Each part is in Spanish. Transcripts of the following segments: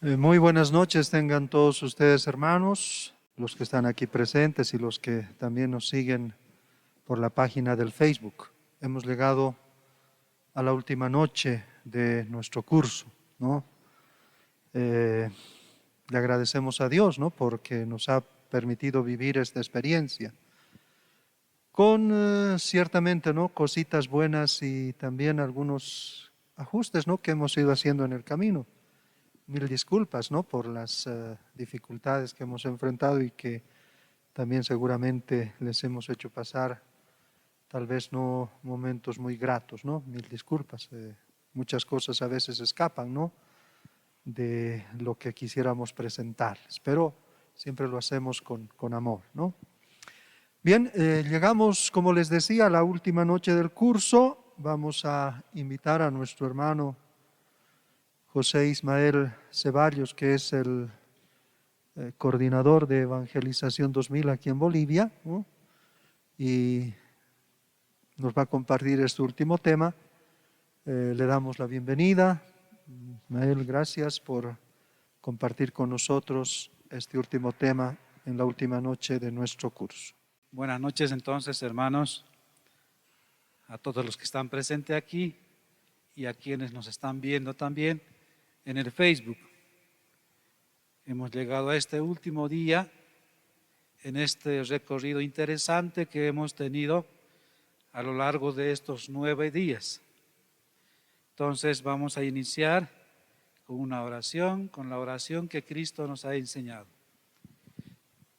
Muy buenas noches tengan todos ustedes, hermanos, los que están aquí presentes y los que también nos siguen por la página del Facebook. Hemos llegado a la última noche de nuestro curso, ¿no? Le agradecemos a Dios, ¿no? Porque nos ha permitido vivir esta experiencia con ciertamente, ¿no? Cositas buenas y también algunos ajustes, ¿no? Que hemos ido haciendo en el camino. Mil disculpas, ¿no? Por las dificultades que hemos enfrentado y que también seguramente les hemos hecho pasar tal vez no momentos muy gratos, ¿no? Mil disculpas. Muchas cosas a veces escapan, ¿no? De lo que quisiéramos presentarles, pero siempre lo hacemos con amor, ¿no? Bien, llegamos, como les decía, a la última noche del curso. Vamos a invitar a nuestro hermano José Ismael Ceballos, que es el coordinador de Evangelización 2000 aquí en Bolivia, ¿no? Y nos va a compartir este último tema. Le damos la bienvenida. Ismael, gracias por compartir con nosotros este último tema en la última noche de nuestro curso. Buenas noches entonces, hermanos, a todos los que están presentes aquí y a quienes nos están viendo también en el Facebook. Hemos llegado a este último día en este recorrido interesante que hemos tenido a lo largo de estos 9 días. Entonces vamos a iniciar con una oración, con la oración que Cristo nos ha enseñado.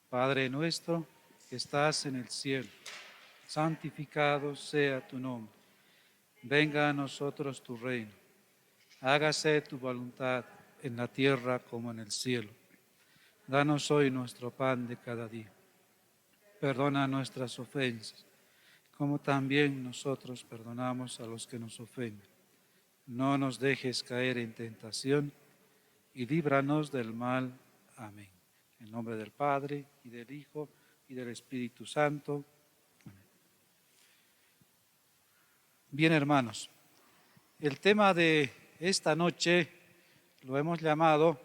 Padre nuestro que estás en el cielo, santificado sea tu nombre. Venga a nosotros tu reino. Hágase tu voluntad en la tierra como en el cielo. Danos hoy nuestro pan de cada día. Perdona nuestras ofensas, como también nosotros perdonamos a los que nos ofenden. No nos dejes caer en tentación y líbranos del mal. Amén. En nombre del Padre, y del Hijo, y del Espíritu Santo. Amén. Bien, hermanos, el tema de esta noche lo hemos llamado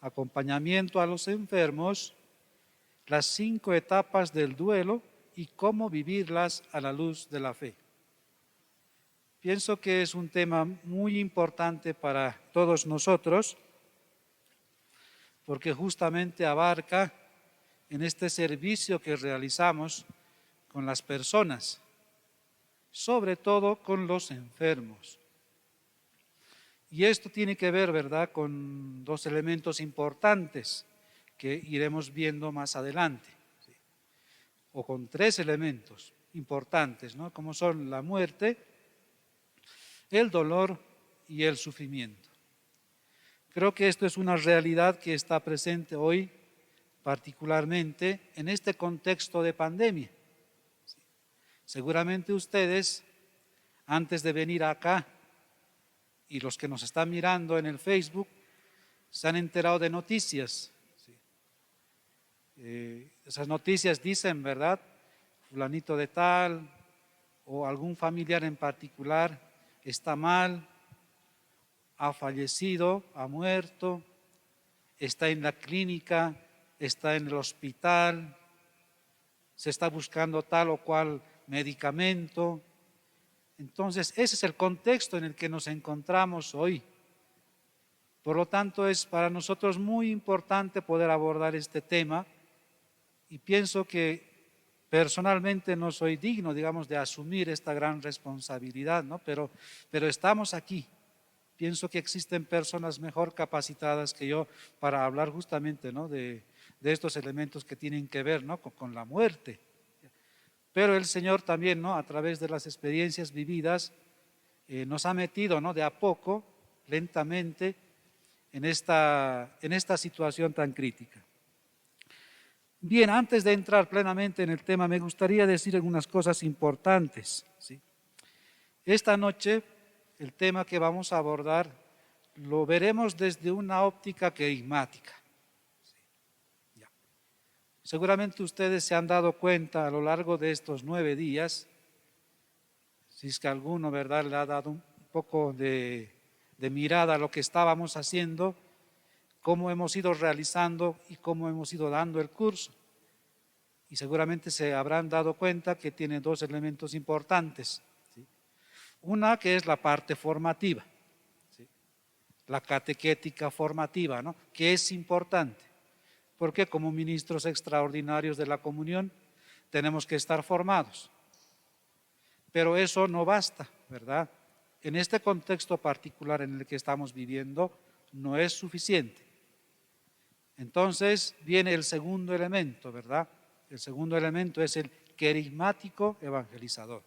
acompañamiento a los enfermos, las 5 etapas del duelo y cómo vivirlas a la luz de la fe. Pienso que es un tema muy importante para todos nosotros porque justamente abarca en este servicio que realizamos con las personas, sobre todo con los enfermos. Y esto tiene que ver, ¿verdad?, con 2 elementos importantes que iremos viendo más adelante, ¿sí? O con 3 elementos importantes, ¿no?, como son la muerte, el dolor y el sufrimiento. Creo que esto es una realidad que está presente hoy, particularmente en este contexto de pandemia. ¿Sí? Seguramente ustedes, antes de venir acá, y los que nos están mirando en el Facebook, se han enterado de noticias. ¿Sí? Esas noticias dicen, ¿verdad?, fulanito de tal o algún familiar en particular está mal, ha fallecido, ha muerto, está en la clínica, está en el hospital, se está buscando tal o cual medicamento. Entonces, ese es el contexto en el que nos encontramos hoy. Por lo tanto, es para nosotros muy importante poder abordar este tema y pienso que personalmente no soy digno, digamos, de asumir esta gran responsabilidad, ¿no? Pero estamos aquí. Pienso que existen personas mejor capacitadas que yo para hablar justamente, ¿no?, de estos elementos que tienen que ver, ¿no?, con la muerte. Pero el Señor también, ¿no?, a través de las experiencias vividas, nos ha metido, ¿no?, de a poco, lentamente, en esta situación tan crítica. Bien, antes de entrar plenamente en el tema, me gustaría decir algunas cosas importantes, ¿sí? Esta noche, el tema que vamos a abordar lo veremos desde una óptica querigmática. ¿Sí? Ya. Seguramente ustedes se han dado cuenta a lo largo de estos 9 días, si es que alguno, ¿verdad?, le ha dado un poco de mirada a lo que estábamos haciendo, cómo hemos ido realizando y cómo hemos ido dando el curso. Y seguramente se habrán dado cuenta que tiene dos elementos importantes, ¿sí? Una que es la parte formativa, ¿sí? La catequética formativa, ¿no? Que es importante, porque como ministros extraordinarios de la comunión tenemos que estar formados. Pero eso no basta, ¿verdad? En este contexto particular en el que estamos viviendo, no es suficiente. Entonces viene el segundo elemento, ¿verdad? El segundo elemento es el querigmático evangelizador.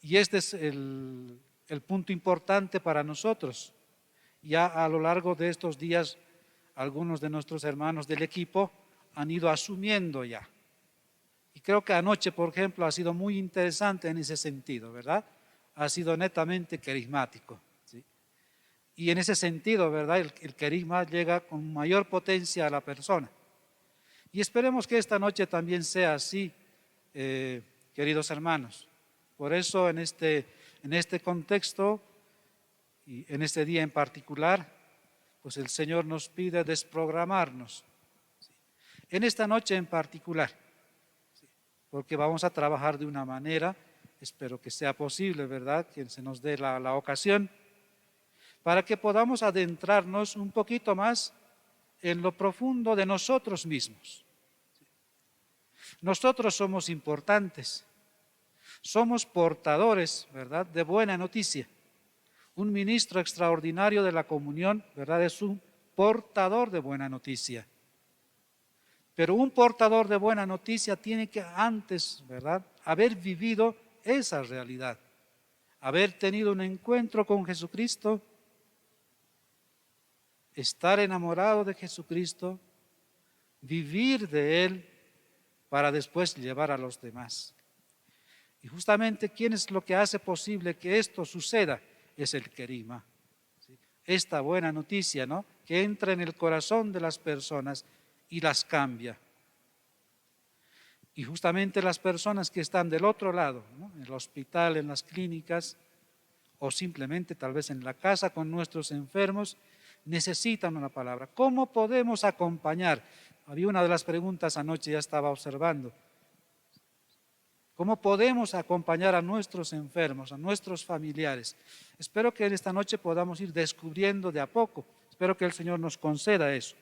Y este es el punto importante para nosotros. Ya a lo largo de estos días, algunos de nuestros hermanos del equipo han ido asumiendo ya. Y creo que anoche, por ejemplo, ha sido muy interesante en ese sentido, ¿verdad? Ha sido netamente carismático, ¿sí? Y en ese sentido, ¿verdad? El carisma llega con mayor potencia a la persona. Y esperemos que esta noche también sea así, queridos hermanos. Por eso en este contexto y en este día en particular, pues el Señor nos pide desprogramarnos. ¿Sí? En esta noche en particular, ¿sí? Porque vamos a trabajar de una manera, espero que sea posible, ¿verdad? Que se nos dé la ocasión, para que podamos adentrarnos un poquito más en lo profundo de nosotros mismos. Nosotros somos importantes, somos portadores, ¿verdad?, de buena noticia. Un ministro extraordinario de la comunión, ¿verdad?, es un portador de buena noticia. Pero un portador de buena noticia tiene que antes, ¿verdad?, haber vivido esa realidad, haber tenido un encuentro con Jesucristo, estar enamorado de Jesucristo, vivir de Él para después llevar a los demás. Y justamente, ¿quién es lo que hace posible que esto suceda? Es el querigma. ¿Sí? Esta buena noticia, ¿no?, que entra en el corazón de las personas y las cambia. Y justamente las personas que están del otro lado, ¿no?, en el hospital, en las clínicas, o simplemente tal vez en la casa con nuestros enfermos, necesitan una palabra. ¿Cómo podemos acompañar? Había una de las preguntas anoche, ya estaba observando. ¿Cómo podemos acompañar a nuestros enfermos, a nuestros familiares? Espero que en esta noche podamos ir descubriendo de a poco. Espero que el Señor nos conceda eso.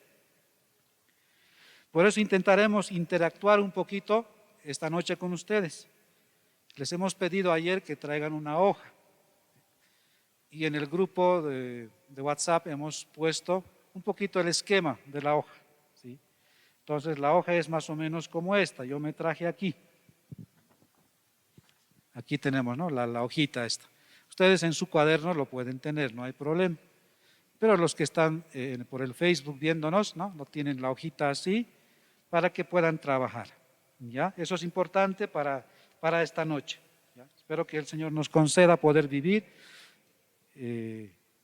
Por eso intentaremos interactuar un poquito esta noche con ustedes. Les hemos pedido ayer que traigan una hoja. Y en el grupo de WhatsApp hemos puesto un poquito el esquema de la hoja, ¿sí? Entonces la hoja es más o menos como esta. Yo me traje aquí. Aquí tenemos, ¿no?, la hojita esta. Ustedes en su cuaderno lo pueden tener, no hay problema. Pero los que están por el Facebook viéndonos, ¿no?, lo tienen la hojita así para que puedan trabajar. ¿Ya? Eso es importante para esta noche. ¿Ya? Espero que el Señor nos conceda poder vivir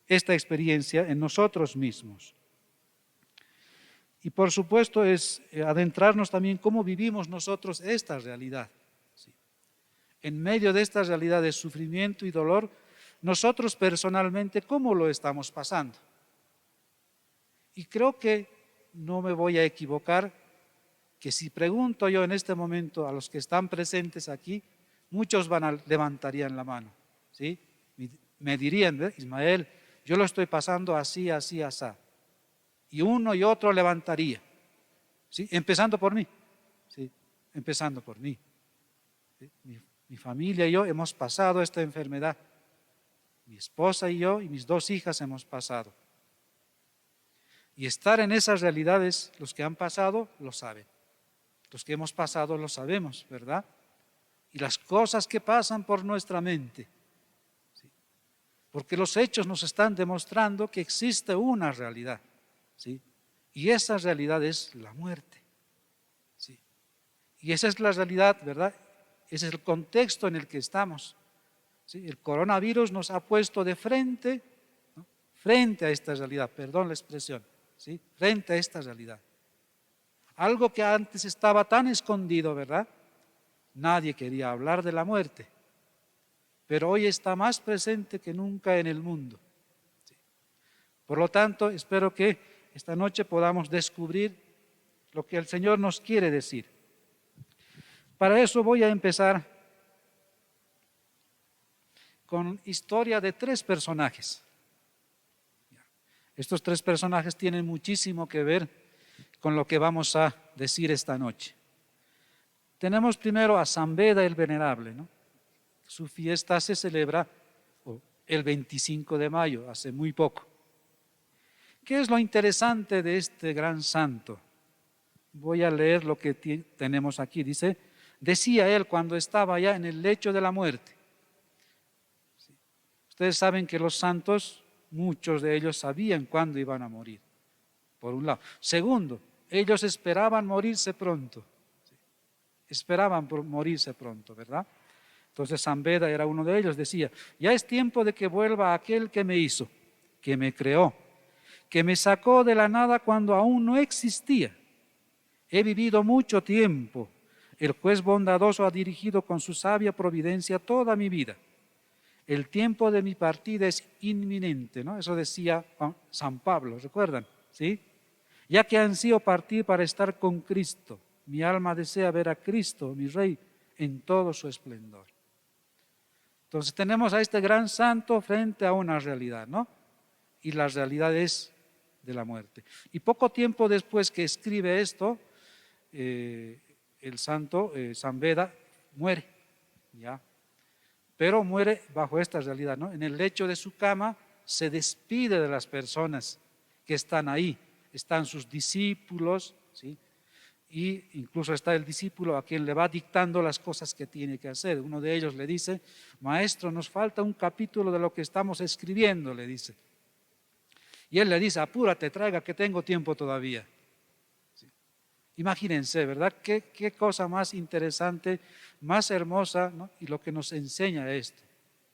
esta experiencia en nosotros mismos. Y por supuesto es adentrarnos también cómo vivimos nosotros esta realidad. ¿Sí? En medio de esta realidad de sufrimiento y dolor, nosotros personalmente, ¿cómo lo estamos pasando? Y creo que no me voy a equivocar, que si pregunto yo en este momento a los que están presentes aquí, muchos levantarían la mano, ¿sí? Me dirían, Ismael, yo lo estoy pasando así, así, así. Y uno y otro levantaría, ¿sí? Empezando por mí, ¿sí? Empezando por mí. ¿Sí? Mi familia y yo hemos pasado esta enfermedad. Mi esposa y yo y mis 2 hijas hemos pasado. Y estar en esas realidades, los que han pasado lo saben. Los que hemos pasado lo sabemos, ¿verdad? Y las cosas que pasan por nuestra mente. ¿Sí? Porque los hechos nos están demostrando que existe una realidad. ¿Sí? Y esa realidad es la muerte. ¿Sí? Y esa es la realidad, ¿verdad? Ese es el contexto en el que estamos. ¿Sí? El coronavirus nos ha puesto de frente, ¿no?, frente a esta realidad, perdón la expresión, ¿sí?, frente a esta realidad. Algo que antes estaba tan escondido, ¿verdad? Nadie quería hablar de la muerte, pero hoy está más presente que nunca en el mundo. ¿Sí? Por lo tanto, espero que esta noche podamos descubrir lo que el Señor nos quiere decir. Para eso voy a empezar con historia de 3 personajes. Estos 3 personajes tienen muchísimo que ver con lo que vamos a decir esta noche. Tenemos primero a San Beda el Venerable, ¿no? Su fiesta se celebra el 25 de mayo, hace muy poco. ¿Qué es lo interesante de este gran santo? Voy a leer lo que tenemos aquí. Dice, decía él cuando estaba ya en el lecho de la muerte. Ustedes saben que los santos, muchos de ellos sabían cuándo iban a morir, por un lado. Segundo, ellos esperaban morirse pronto. Esperaban morirse pronto, ¿verdad? Entonces San Beda era uno de ellos, decía, ya es tiempo de que vuelva aquel que me hizo, que me creó, que me sacó de la nada cuando aún no existía. He vivido mucho tiempo. El juez bondadoso ha dirigido con su sabia providencia toda mi vida. El tiempo de mi partida es inminente, ¿no? Eso decía San Pablo, ¿recuerdan? ¿Sí? Ya que ansío partir para estar con Cristo. Mi alma desea ver a Cristo, mi Rey, en todo su esplendor. Entonces tenemos a este gran santo frente a una realidad, ¿no? Y la realidad es de la muerte. Y poco tiempo después que escribe esto, el santo San Beda muere, ¿ya? Pero muere bajo esta realidad, ¿no? En el lecho de su cama se despide de las personas que están ahí. Están sus discípulos, ¿sí? Y incluso está el discípulo a quien le va dictando las cosas que tiene que hacer. Uno de ellos le dice, maestro, nos falta un capítulo de lo que estamos escribiendo, le dice. Y él le dice, apúrate, traiga, que tengo tiempo todavía. ¿Sí? Imagínense, ¿verdad? ¿Qué cosa más interesante, más hermosa, ¿no? Y lo que nos enseña esto,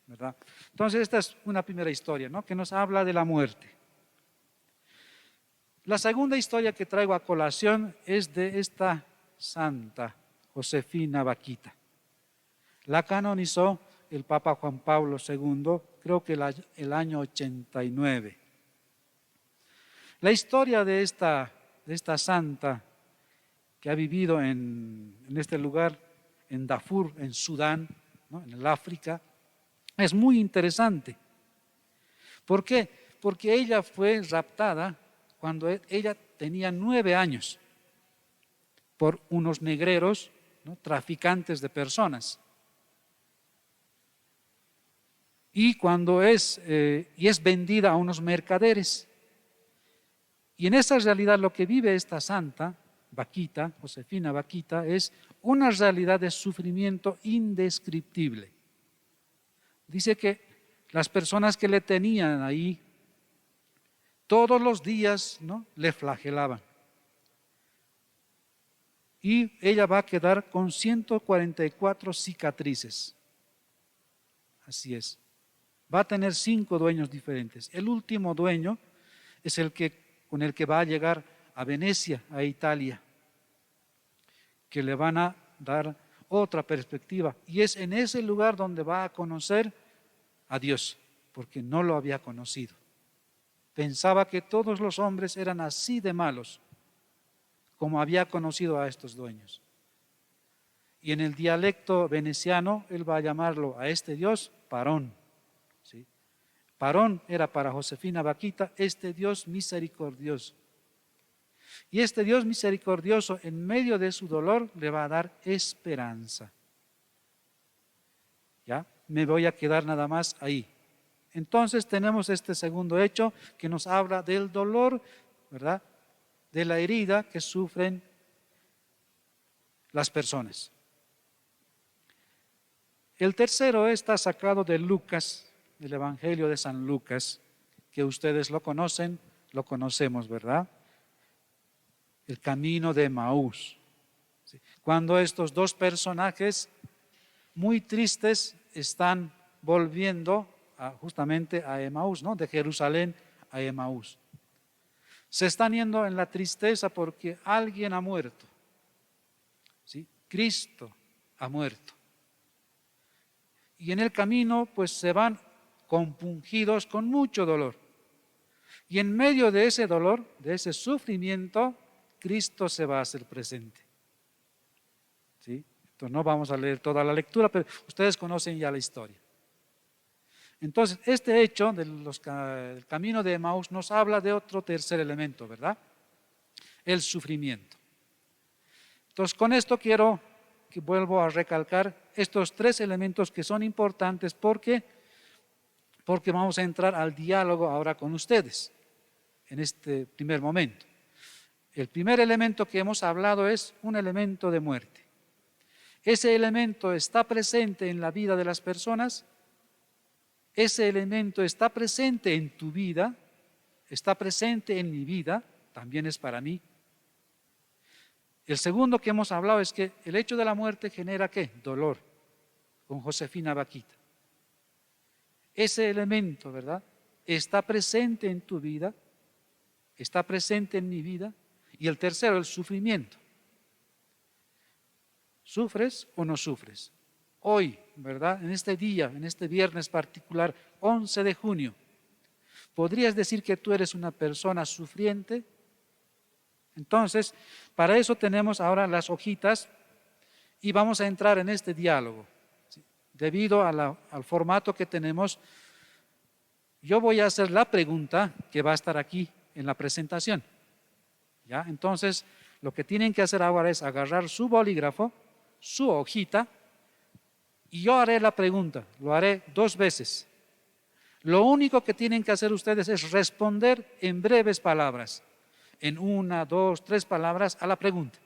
¿verdad? Entonces esta es una primera historia, ¿no? Que nos habla de la muerte. La segunda historia que traigo a colación es de esta santa, Josefina Bakhita. La canonizó el Papa Juan Pablo II, creo que el año 89. La historia de esta santa que ha vivido en este lugar, en Darfur, en Sudán, ¿no? En el África, es muy interesante. ¿Por qué? Porque ella fue raptada cuando ella tenía 9 años por unos negreros, ¿no? Traficantes de personas. Y cuando es vendida a unos mercaderes. Y en esa realidad lo que vive esta santa, Bakhita, Josefina Bakhita, es una realidad de sufrimiento indescriptible. Dice que las personas que le tenían ahí, todos los días, ¿no? Le flagelaban. Y ella va a quedar con 144 cicatrices. Así es. Va a tener 5 dueños diferentes. El último dueño es con el que va a llegar a Venecia, a Italia, que le van a dar otra perspectiva. Y es en ese lugar donde va a conocer a Dios, porque no lo había conocido. Pensaba que todos los hombres eran así de malos, como había conocido a estos dueños. Y en el dialecto veneciano, él va a llamarlo a este Dios Parón. ¿Sí? Parón era para Josefina Bakhita este Dios misericordioso. Y este Dios misericordioso, en medio de su dolor, le va a dar esperanza. ¿Ya? Me voy a quedar nada más ahí. Entonces tenemos este segundo hecho que nos habla del dolor, ¿verdad? De la herida que sufren las personas. El tercero está sacado de Lucas, del Evangelio de San Lucas, que ustedes lo conocen, lo conocemos, ¿verdad? El camino de Emaús. Cuando estos 2 personajes muy tristes están volviendo justamente a Emaús, ¿no? De Jerusalén a Emaús. Se están yendo en la tristeza porque alguien ha muerto. ¿Sí? Cristo ha muerto. Y en el camino pues se van compungidos con mucho dolor. Y en medio de ese dolor, de ese sufrimiento, Cristo se va a hacer presente. ¿Sí? Entonces no vamos a leer toda la lectura, pero ustedes conocen ya la historia. Entonces, este hecho del camino de Emaús nos habla de otro tercer elemento, ¿verdad? El sufrimiento. Entonces, con esto quiero que vuelvo a recalcar estos tres elementos que son importantes porque vamos a entrar al diálogo ahora con ustedes en este primer momento. El primer elemento que hemos hablado es un elemento de muerte. Ese elemento está presente en la vida de las personas. Ese elemento está presente en tu vida, está presente en mi vida, también es para mí. El segundo que hemos hablado es que el hecho de la muerte genera ¿qué? Dolor, con Josefina Vaquita. Ese elemento, ¿verdad? Está presente en tu vida, está presente en mi vida. Y el tercero, el sufrimiento. ¿Sufres o no sufres? Hoy, ¿verdad? En este día, en este viernes particular, 11 de junio, ¿podrías decir que tú eres una persona sufriente? Entonces, para eso tenemos ahora las hojitas y vamos a entrar en este diálogo. Debido al formato que tenemos, yo voy a hacer la pregunta que va a estar aquí en la presentación. ¿Ya? Entonces, lo que tienen que hacer ahora es agarrar su bolígrafo, su hojita, y yo haré la pregunta, lo haré 2 veces. Lo único que tienen que hacer ustedes es responder en breves palabras, en 1, 2, 3 palabras a la pregunta.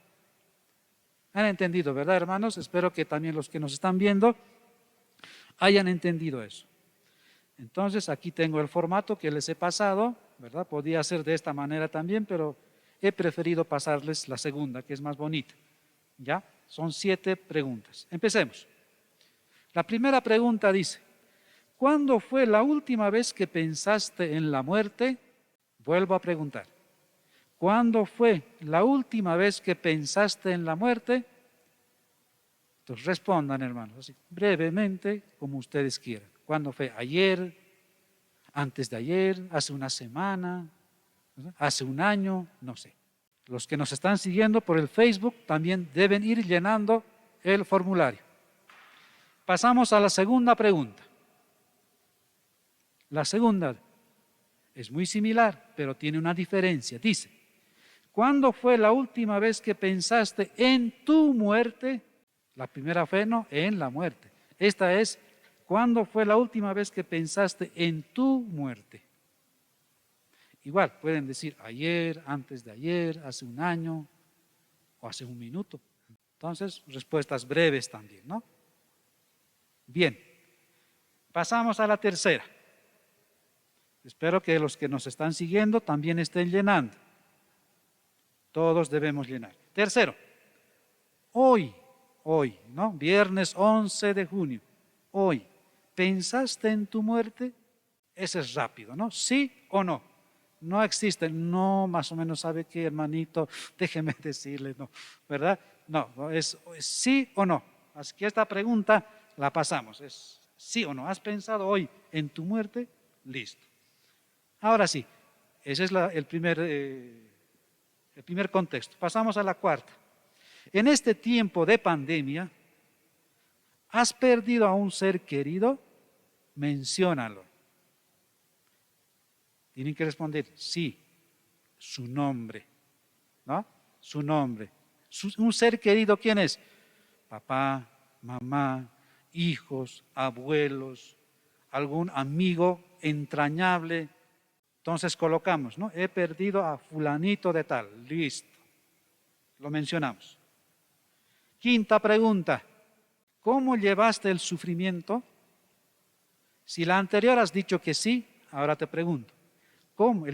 ¿Han entendido, verdad, hermanos? Espero que también los que nos están viendo hayan entendido eso. Entonces, aquí tengo el formato que les he pasado, ¿verdad? Podía ser de esta manera también, pero he preferido pasarles la segunda, que es más bonita. ¿Ya? Son 7 preguntas. Empecemos. La primera pregunta dice, ¿cuándo fue la última vez que pensaste en la muerte? Vuelvo a preguntar. ¿Cuándo fue la última vez que pensaste en la muerte? Entonces respondan, hermanos, así, brevemente, como ustedes quieran. ¿Cuándo fue? ¿Ayer? ¿Antes de ayer? ¿Hace una semana? ¿Hace un año? No sé. Los que nos están siguiendo por el Facebook también deben ir llenando el formulario. Pasamos a la segunda pregunta. La segunda es muy similar, pero tiene una diferencia. Dice, ¿cuándo fue la última vez que pensaste en tu muerte? La primera fue, no, en la muerte. Esta es, ¿cuándo fue la última vez que pensaste en tu muerte? Igual, pueden decir ayer, antes de ayer, hace un año o hace un minuto. Entonces, respuestas breves también, ¿no? Bien, pasamos a la tercera. Espero que los que nos están siguiendo también estén llenando. Todos debemos llenar. Tercero, hoy, ¿no? Viernes 11 de junio, hoy, ¿pensaste en tu muerte? Ese es rápido, ¿no? ¿Sí o no? No existe, no, más o menos sabe qué, hermanito, déjeme decirle, no, ¿verdad? No, es sí o no. Así que esta pregunta la pasamos, es sí o no. ¿Has pensado hoy en tu muerte? Listo. Ahora sí, ese es el primer contexto. Pasamos a la cuarta. En este tiempo de pandemia, ¿has perdido a un ser querido? Menciónalo. Tienen que responder, sí, su nombre, ¿no? Su nombre. Un ser querido, ¿quién es? Papá, mamá, hijos, abuelos, algún amigo entrañable. Entonces colocamos, ¿no? He perdido a fulanito de tal, listo. Lo mencionamos. Quinta pregunta, ¿cómo llevaste el sufrimiento? Si la anterior has dicho que sí, ahora te pregunto, ¿cómo?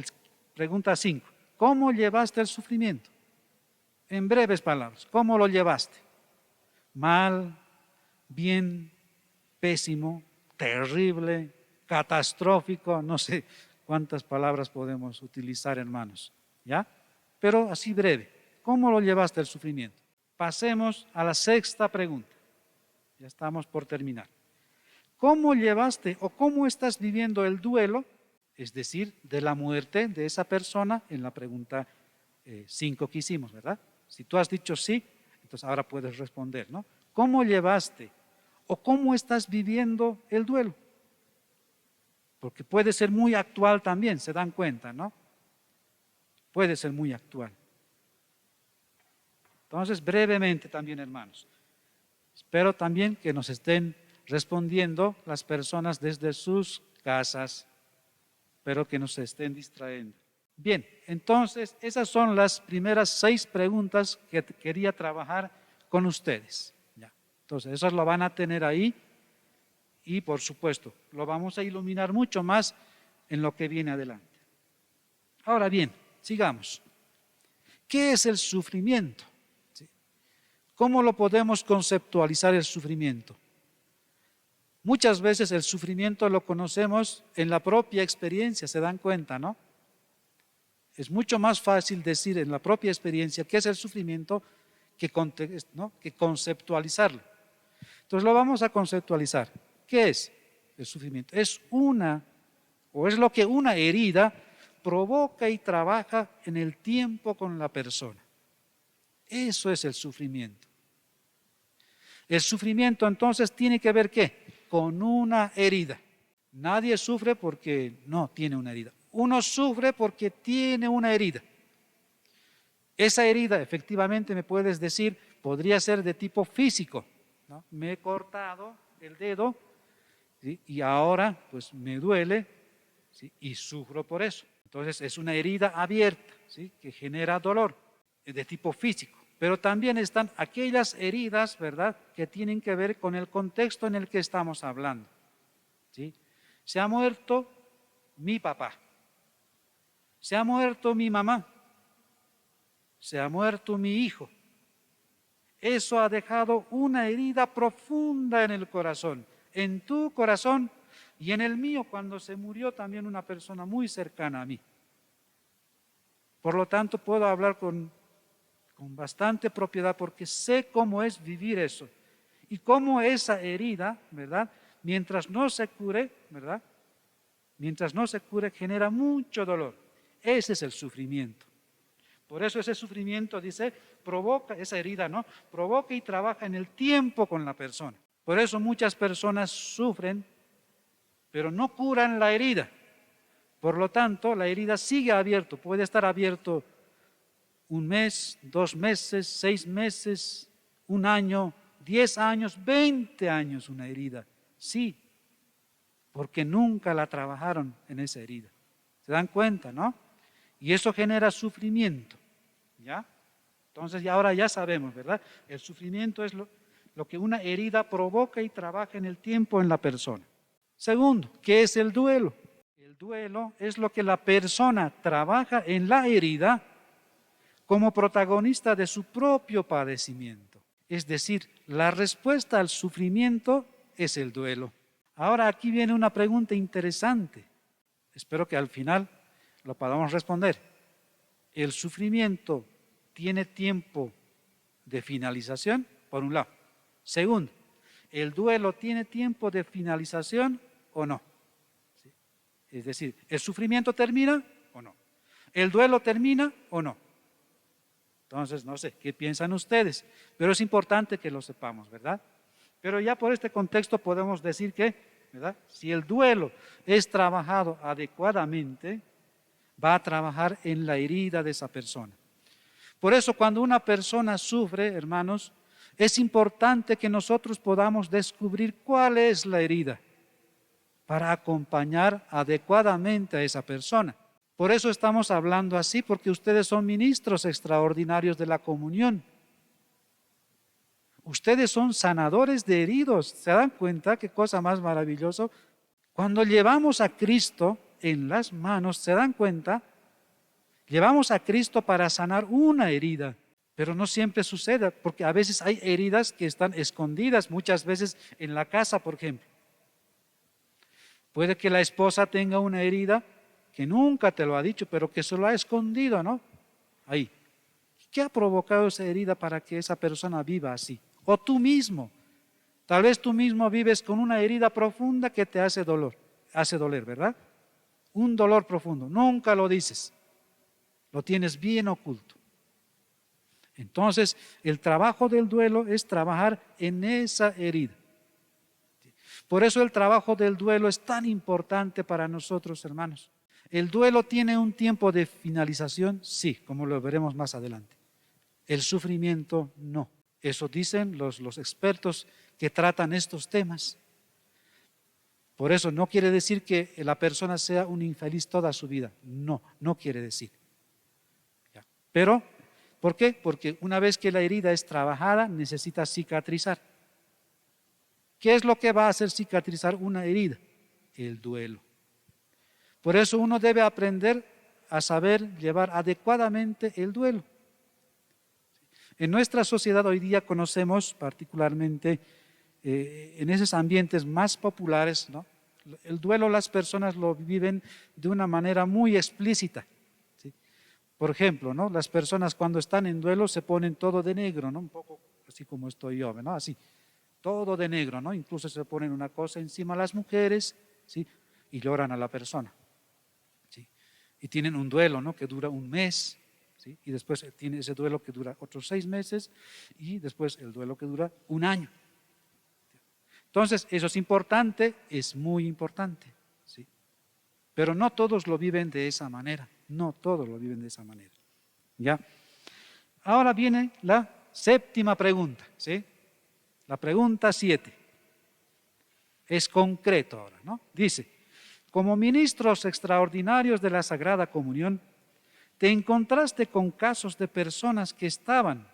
Pregunta 5, ¿cómo llevaste el sufrimiento? En breves palabras, ¿cómo lo llevaste? Mal, bien, pésimo, terrible, catastrófico, no sé cuántas palabras podemos utilizar, hermanos, ¿ya? Pero así breve, ¿cómo lo llevaste el sufrimiento? Pasemos a la sexta pregunta, ya estamos por terminar. ¿Cómo llevaste o cómo estás viviendo el duelo es decir, de la muerte de esa persona en la pregunta 5 que hicimos, ¿verdad? Si tú has dicho sí, entonces ahora puedes responder, ¿no? ¿Cómo llevaste o cómo estás viviendo el duelo? Porque puede ser muy actual también, se dan cuenta, ¿no? Puede ser muy actual. Entonces, brevemente también, hermanos, espero también que nos estén respondiendo las personas desde sus casas, pero que no se estén distrayendo. Bien, entonces esas son las primeras 6 preguntas que quería trabajar con ustedes. Ya. Entonces, esas lo van a tener ahí y, por supuesto, lo vamos a iluminar mucho más en lo que viene adelante. Ahora bien, sigamos. ¿Qué es el sufrimiento? ¿Cómo lo podemos conceptualizar el sufrimiento? Muchas veces el sufrimiento lo conocemos en la propia experiencia, se dan cuenta, ¿no? Es mucho más fácil decir en la propia experiencia qué es el sufrimiento que conceptualizarlo. Entonces lo vamos a conceptualizar. ¿Qué es el sufrimiento? Es lo que una herida provoca y trabaja en el tiempo con la persona. Eso es el sufrimiento. El sufrimiento entonces tiene que ver ¿qué? Con una herida. Nadie sufre porque no tiene una herida. Uno sufre porque tiene una herida. Esa herida, efectivamente, me puedes decir, podría ser de tipo físico, ¿no? Me he cortado el dedo, ¿sí? Y ahora pues me duele, ¿sí? Y sufro por eso. Entonces es una herida abierta, ¿sí? Que genera dolor, es de tipo físico. Pero también están aquellas heridas, ¿verdad?, que tienen que ver con el contexto en el que estamos hablando, ¿sí? Se ha muerto mi papá, se ha muerto mi mamá, se ha muerto mi hijo. Eso ha dejado una herida profunda en el corazón, en tu corazón y en el mío cuando se murió también una persona muy cercana a mí. Por lo tanto, puedo hablar con bastante propiedad porque sé cómo es vivir eso y cómo esa herida, ¿verdad?, mientras no se cure, ¿verdad?, mientras no se cure genera mucho dolor. Ese es el sufrimiento. Por eso ese sufrimiento, dice, provoca, esa herida, ¿no?, provoca y trabaja en el tiempo con la persona. Por eso muchas personas sufren, pero no curan la herida. Por lo tanto, la herida sigue abierta, puede estar abierto 1 mes, 2 meses, 6 meses, 1 año, 10 años, 20 años una herida. Sí, porque nunca la trabajaron en esa herida. ¿Se dan cuenta, no? Y eso genera sufrimiento, ¿ya? Entonces, ahora ya sabemos, ¿verdad? El sufrimiento es lo que una herida provoca y trabaja en el tiempo en la persona. Segundo, ¿qué es el duelo? El duelo es lo que la persona trabaja en la herida como protagonista de su propio padecimiento. Es decir, la respuesta al sufrimiento es el duelo. Ahora aquí viene una pregunta interesante. Espero que al final lo podamos responder. ¿El sufrimiento tiene tiempo de finalización? Por un lado. Segundo, ¿el duelo tiene tiempo de finalización o no? ¿Sí? Es decir, ¿el sufrimiento termina o no? ¿El duelo termina o no? Entonces, no sé, ¿qué piensan ustedes? Pero es importante que lo sepamos, ¿verdad? Pero ya por este contexto podemos decir que, ¿verdad?, si el duelo es trabajado adecuadamente, va a trabajar en la herida de esa persona. Por eso cuando una persona sufre, hermanos, es importante que nosotros podamos descubrir cuál es la herida para acompañar adecuadamente a esa persona. Por eso estamos hablando así, porque ustedes son ministros extraordinarios de la comunión. Ustedes son sanadores de heridos. ¿Se dan cuenta qué cosa más maravillosa? Cuando llevamos a Cristo en las manos, ¿se dan cuenta? Llevamos a Cristo para sanar una herida, pero no siempre sucede, porque a veces hay heridas que están escondidas, muchas veces en la casa, por ejemplo. Puede que la esposa tenga una herida que nunca te lo ha dicho, pero que se lo ha escondido, ¿no? Ahí. ¿Qué ha provocado esa herida para que esa persona viva así? O tú mismo. Tal vez tú mismo vives con una herida profunda que te hace doler, ¿verdad? un dolor profundo, nunca lo dices, lo tienes bien oculto. Entonces, el trabajo del duelo es trabajar en esa herida. Por eso el trabajo del duelo es tan importante para nosotros, hermanos. ¿El duelo tiene un tiempo de finalización? Sí, como lo veremos más adelante. El sufrimiento no. Eso dicen los expertos que tratan estos temas. Por eso no quiere decir que la persona sea un infeliz toda su vida. No, no quiere decir. Pero, ¿por qué? Porque una vez que la herida es trabajada, necesita cicatrizar. ¿Qué es lo que va a hacer cicatrizar una herida? El duelo. Por eso uno debe aprender a saber llevar adecuadamente el duelo. En nuestra sociedad hoy día conocemos particularmente en esos ambientes más populares, ¿no? El duelo las personas lo viven de una manera muy explícita. ¿Sí? Por ejemplo, ¿no? Las personas cuando están en duelo se ponen todo de negro, ¿no? Un poco así como estoy yo, ¿no? Así, todo de negro, ¿no? Incluso se ponen una cosa encima a las mujeres, ¿sí? Y lloran a la persona. ¿Sí? Y tienen un duelo, ¿no? Que dura un mes. ¿Sí? Y después tiene ese duelo que dura otros 6 meses y después el duelo que dura un año. Entonces, eso es importante, es muy importante, ¿sí? Pero no todos lo viven de esa manera, no todos lo viven de esa manera, ¿ya? Ahora viene la séptima pregunta, ¿sí? La pregunta 7. Es concreto ahora, ¿no? Dice, como ministros extraordinarios de la Sagrada Comunión, ¿te encontraste con casos de personas que estaban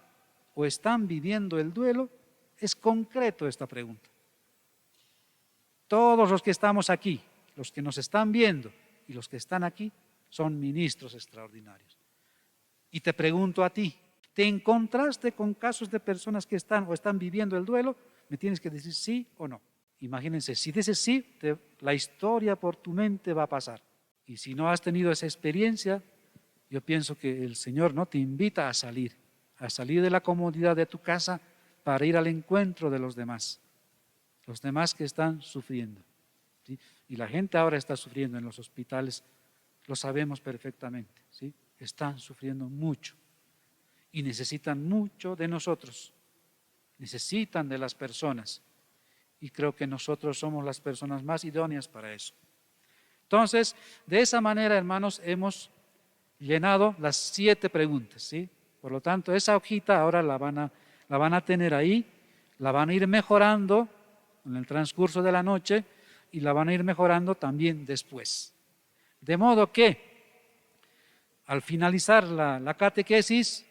o están viviendo el duelo? Es concreto esta pregunta. Todos los que estamos aquí, los que nos están viendo y los que están aquí, son ministros extraordinarios. Y te pregunto a ti, ¿te encontraste con casos de personas que están o están viviendo el duelo? Me tienes que decir sí o no. Imagínense, si dices sí, la historia por tu mente va a pasar. Y si no has tenido esa experiencia, yo pienso que el Señor no te invita a salir de la comodidad de tu casa para ir al encuentro de los demás que están sufriendo. ¿Sí? Y la gente ahora está sufriendo en los hospitales, lo sabemos perfectamente, ¿sí? Están sufriendo mucho y necesitan mucho de nosotros, necesitan de las personas y creo que nosotros somos las personas más idóneas para eso. Entonces, de esa manera, hermanos, hemos llenado las 7 preguntas, ¿sí? Por lo tanto, esa hojita ahora la van a tener ahí, la van a ir mejorando en el transcurso de la noche y la van a ir mejorando también después. De modo que al finalizar la catequesis,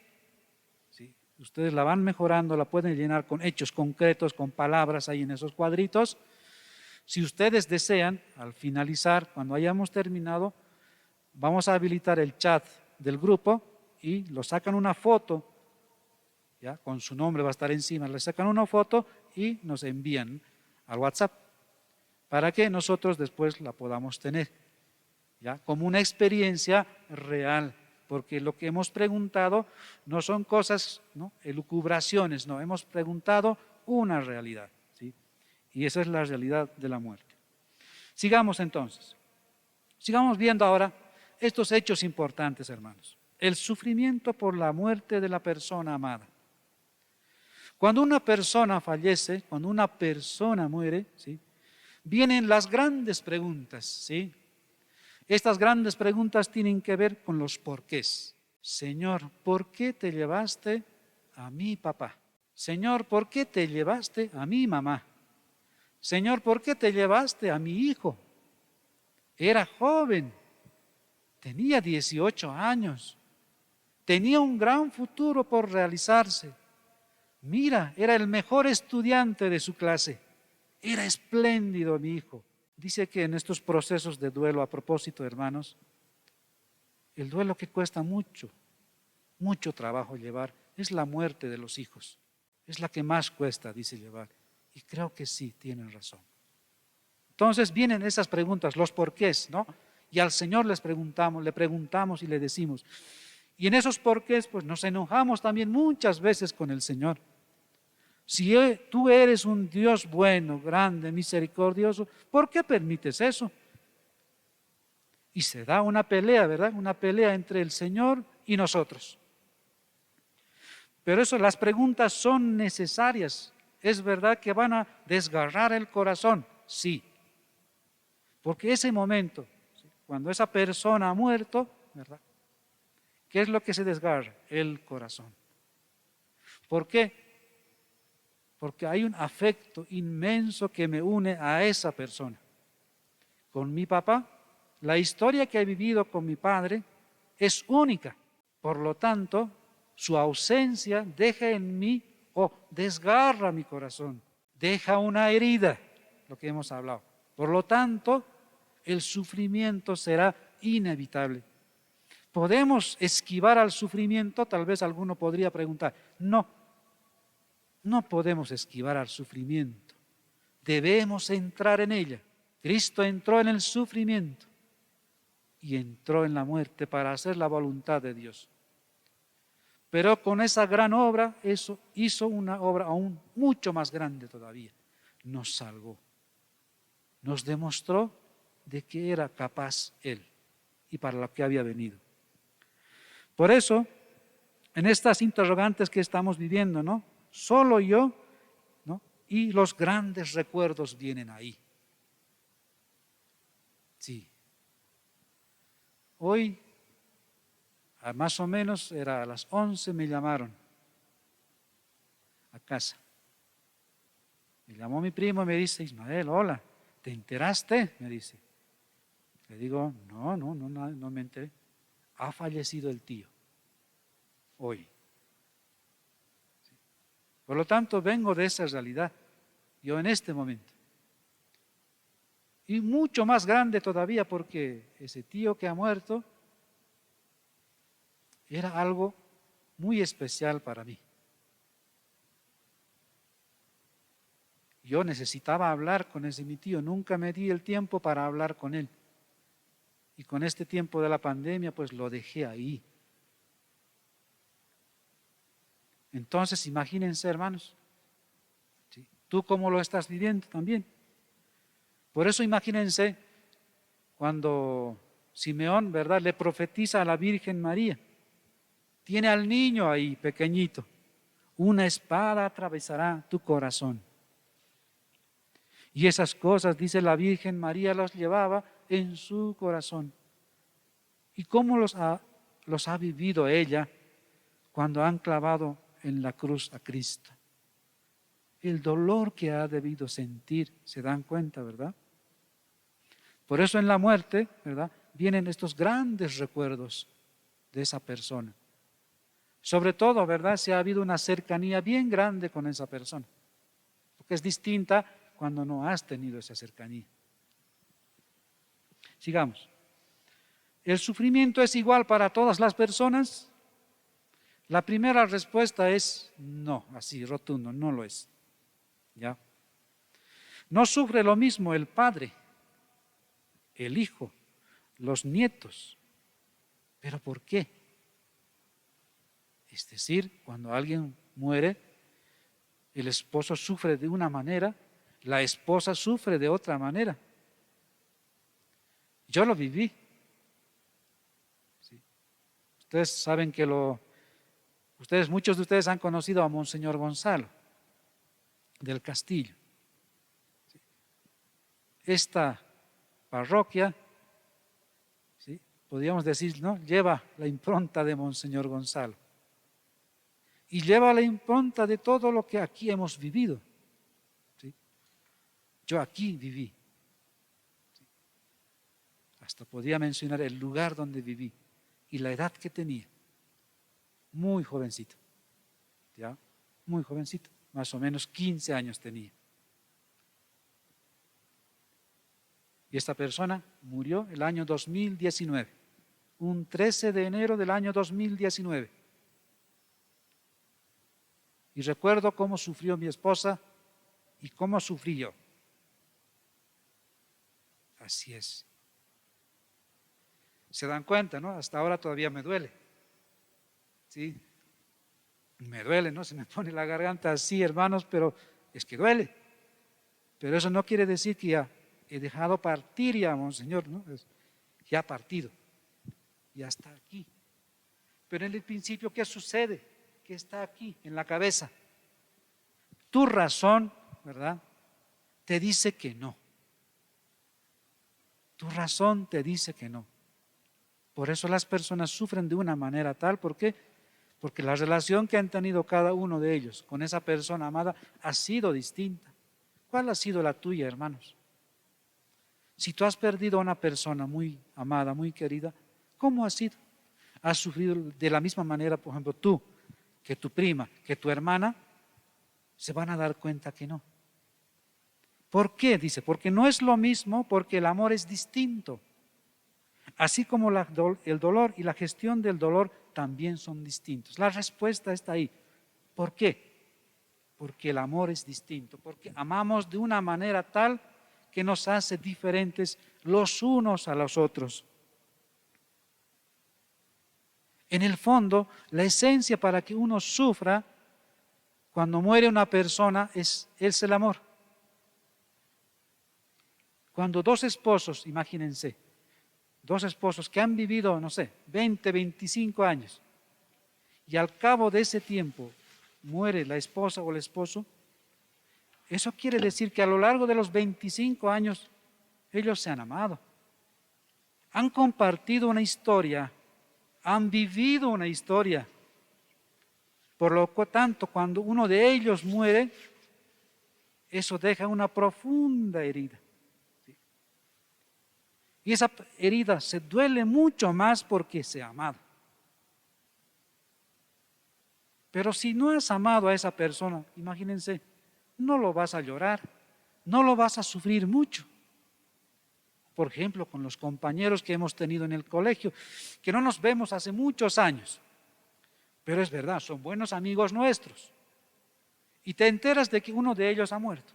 ¿sí? Ustedes la van mejorando, la pueden llenar con hechos concretos, con palabras ahí en esos cuadritos. Si ustedes desean, al finalizar, cuando hayamos terminado, vamos a habilitar el chat del grupo y lo sacan una foto, ¿ya? Con su nombre va a estar encima, le sacan una foto y nos envían al WhatsApp para que nosotros después la podamos tener, ¿ya? Como una experiencia real, porque lo que hemos preguntado no son cosas, ¿no? Elucubraciones, no, hemos preguntado una realidad, ¿sí? Y esa es la realidad de la muerte. Sigamos entonces, sigamos viendo ahora estos hechos importantes, hermanos. El sufrimiento por la muerte de la persona amada. Cuando una persona fallece, cuando una persona muere, ¿sí? Vienen las grandes preguntas, ¿sí? Estas grandes preguntas tienen que ver con los porqués. Señor, ¿por qué te llevaste a mi papá? Señor, ¿por qué te llevaste a mi mamá? Señor, ¿por qué te llevaste a mi hijo? Era joven, tenía 18 años, tenía un gran futuro por realizarse. Mira, era el mejor estudiante de su clase. Era espléndido mi hijo. Dice que en estos procesos de duelo, a propósito, hermanos, el duelo que cuesta mucho, mucho trabajo llevar, es la muerte de los hijos. Es la que más cuesta, dice, llevar. Y creo que sí, tienen razón. Entonces vienen esas preguntas, los porqués, ¿no? Y al Señor le preguntamos y le decimos. Y en esos porqués, pues nos enojamos también muchas veces con el Señor. Si tú eres un Dios bueno, grande, misericordioso, ¿por qué permites eso? Y se da una pelea, ¿verdad? Una pelea entre el Señor y nosotros. Pero eso, las preguntas son necesarias. ¿Es verdad que van a desgarrar el corazón? Sí. Porque ese momento, cuando esa persona ha muerto, ¿verdad? ¿Qué es lo que se desgarra? El corazón. ¿Por qué? Porque hay un afecto inmenso que me une a esa persona. Con mi papá, la historia que he vivido con mi padre es única. Por lo tanto, su ausencia deja en mí o desgarra mi corazón, deja una herida, lo que hemos hablado. Por lo tanto, el sufrimiento será inevitable. ¿Podemos esquivar al sufrimiento? Tal vez alguno podría preguntar. No, no podemos esquivar al sufrimiento. Debemos entrar en ella. Cristo entró en el sufrimiento y entró en la muerte para hacer la voluntad de Dios. Pero con esa gran obra, eso hizo una obra aún mucho más grande todavía. Nos salvó. Nos demostró de que era capaz Él y para lo que había venido. Por eso, en estas interrogantes que estamos viviendo, ¿no? Solo yo, ¿no? Y los grandes recuerdos vienen ahí. Sí. Hoy, más o menos, era a las 11, me llamaron a casa. Me llamó mi primo y me dice, Ismael, hola, ¿te enteraste? Me dice. Le digo, no me enteré. Ha fallecido el tío, hoy. Por lo tanto, vengo de esa realidad, yo en este momento. Y mucho más grande todavía porque ese tío que ha muerto era algo muy especial para mí. Yo necesitaba hablar con ese mi tío, nunca me di el tiempo para hablar con él. Y con este tiempo de la pandemia, pues lo dejé ahí. Entonces, imagínense, hermanos, ¿sí? ¿Tú cómo lo estás viviendo también? Por eso imagínense cuando Simeón, ¿verdad?, le profetiza a la Virgen María. Tiene al niño ahí, pequeñito. Una espada atravesará tu corazón. Y esas cosas, dice la Virgen María, las llevaba en su corazón. ¿Y cómo los ha vivido ella cuando han clavado en la cruz a Cristo? El dolor que ha debido sentir, se dan cuenta, ¿verdad? Por eso en la muerte, ¿verdad?, vienen estos grandes recuerdos de esa persona. Sobre todo, ¿verdad?, si ha habido una cercanía bien grande con esa persona. Porque es distinta cuando no has tenido esa cercanía. Sigamos. ¿El sufrimiento es igual para todas las personas? La primera respuesta es no, así rotundo, no lo es. ¿Ya? No sufre lo mismo el padre, el hijo, los nietos. ¿Pero por qué? Es decir, cuando alguien muere, el esposo sufre de una manera, la esposa sufre de otra manera. Yo lo viví. ¿Sí? Ustedes saben que muchos de ustedes han conocido a Monseñor Gonzalo del Castillo. ¿Sí? Esta parroquia, ¿sí?, podríamos decir, ¿no?, lleva la impronta de Monseñor Gonzalo. Y lleva la impronta de todo lo que aquí hemos vivido. ¿Sí? Yo aquí viví. ¿Sí? Hasta podía mencionar el lugar donde viví y la edad que tenía. Muy jovencito. ¿Ya? Muy jovencito. Más o menos 15 años tenía. Y esta persona murió el año 2019. Un 13 de enero del año 2019. Y recuerdo cómo sufrió mi esposa y cómo sufrí yo. Así es. Se dan cuenta, ¿no? Hasta ahora todavía me duele. ¿Sí? Me duele, ¿no? Se me pone la garganta así, hermanos, pero es que duele. Pero eso no quiere decir que ya he dejado partir ya, Monseñor, ¿no? ya ha partido, ya está aquí. Pero en el principio, ¿qué sucede? Que está aquí, en la cabeza. Tu razón, ¿verdad?, te dice que no. Tu razón te dice que no. Por eso las personas sufren de una manera tal. ¿Por qué? Porque la relación que han tenido cada uno de ellos con esa persona amada ha sido distinta. ¿Cuál ha sido la tuya, hermanos? Si tú has perdido a una persona muy amada, muy querida, ¿cómo ha sido? ¿Has sufrido de la misma manera, por ejemplo, tú, que tu prima, que tu hermana? Se van a dar cuenta que no. ¿Por qué? Dice, porque no es lo mismo, porque el amor es distinto. Así como el dolor y la gestión del dolor también son distintos. La respuesta está ahí. ¿Por qué? Porque el amor es distinto, porque amamos de una manera tal que nos hace diferentes los unos a los otros. En el fondo, la esencia para que uno sufra cuando muere una persona es el amor. Cuando dos esposos, imagínense, dos esposos que han vivido, no sé, 20, 25 años, y al cabo de ese tiempo muere la esposa o el esposo, eso quiere decir que a lo largo de los 25 años ellos se han amado, han compartido una historia, han vivido una historia. Por lo tanto, cuando uno de ellos muere, eso deja una profunda herida. Y esa herida se duele mucho más porque se ha amado. Pero si no has amado a esa persona, imagínense, no lo vas a llorar, no lo vas a sufrir mucho. Por ejemplo, con los compañeros que hemos tenido en el colegio, que no nos vemos hace muchos años, pero es verdad, son buenos amigos nuestros. Y te enteras de que uno de ellos ha muerto.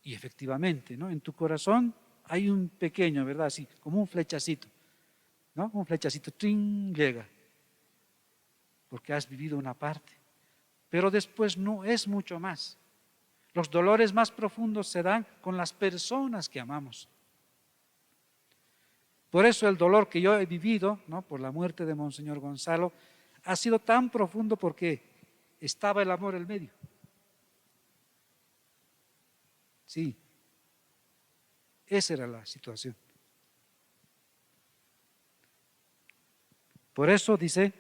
Y efectivamente, ¿no?, en tu corazón hay un pequeño, ¿verdad?, así, como un flechacito, ¿no? Un flechacito, ¡trin!, llega. Porque has vivido una parte. Pero después no es mucho más. Los dolores más profundos se dan con las personas que amamos. Por eso el dolor que yo he vivido, ¿no?, por la muerte de Monseñor Gonzalo, ha sido tan profundo porque estaba el amor en el medio. Sí, esa era la situación. Por eso dice,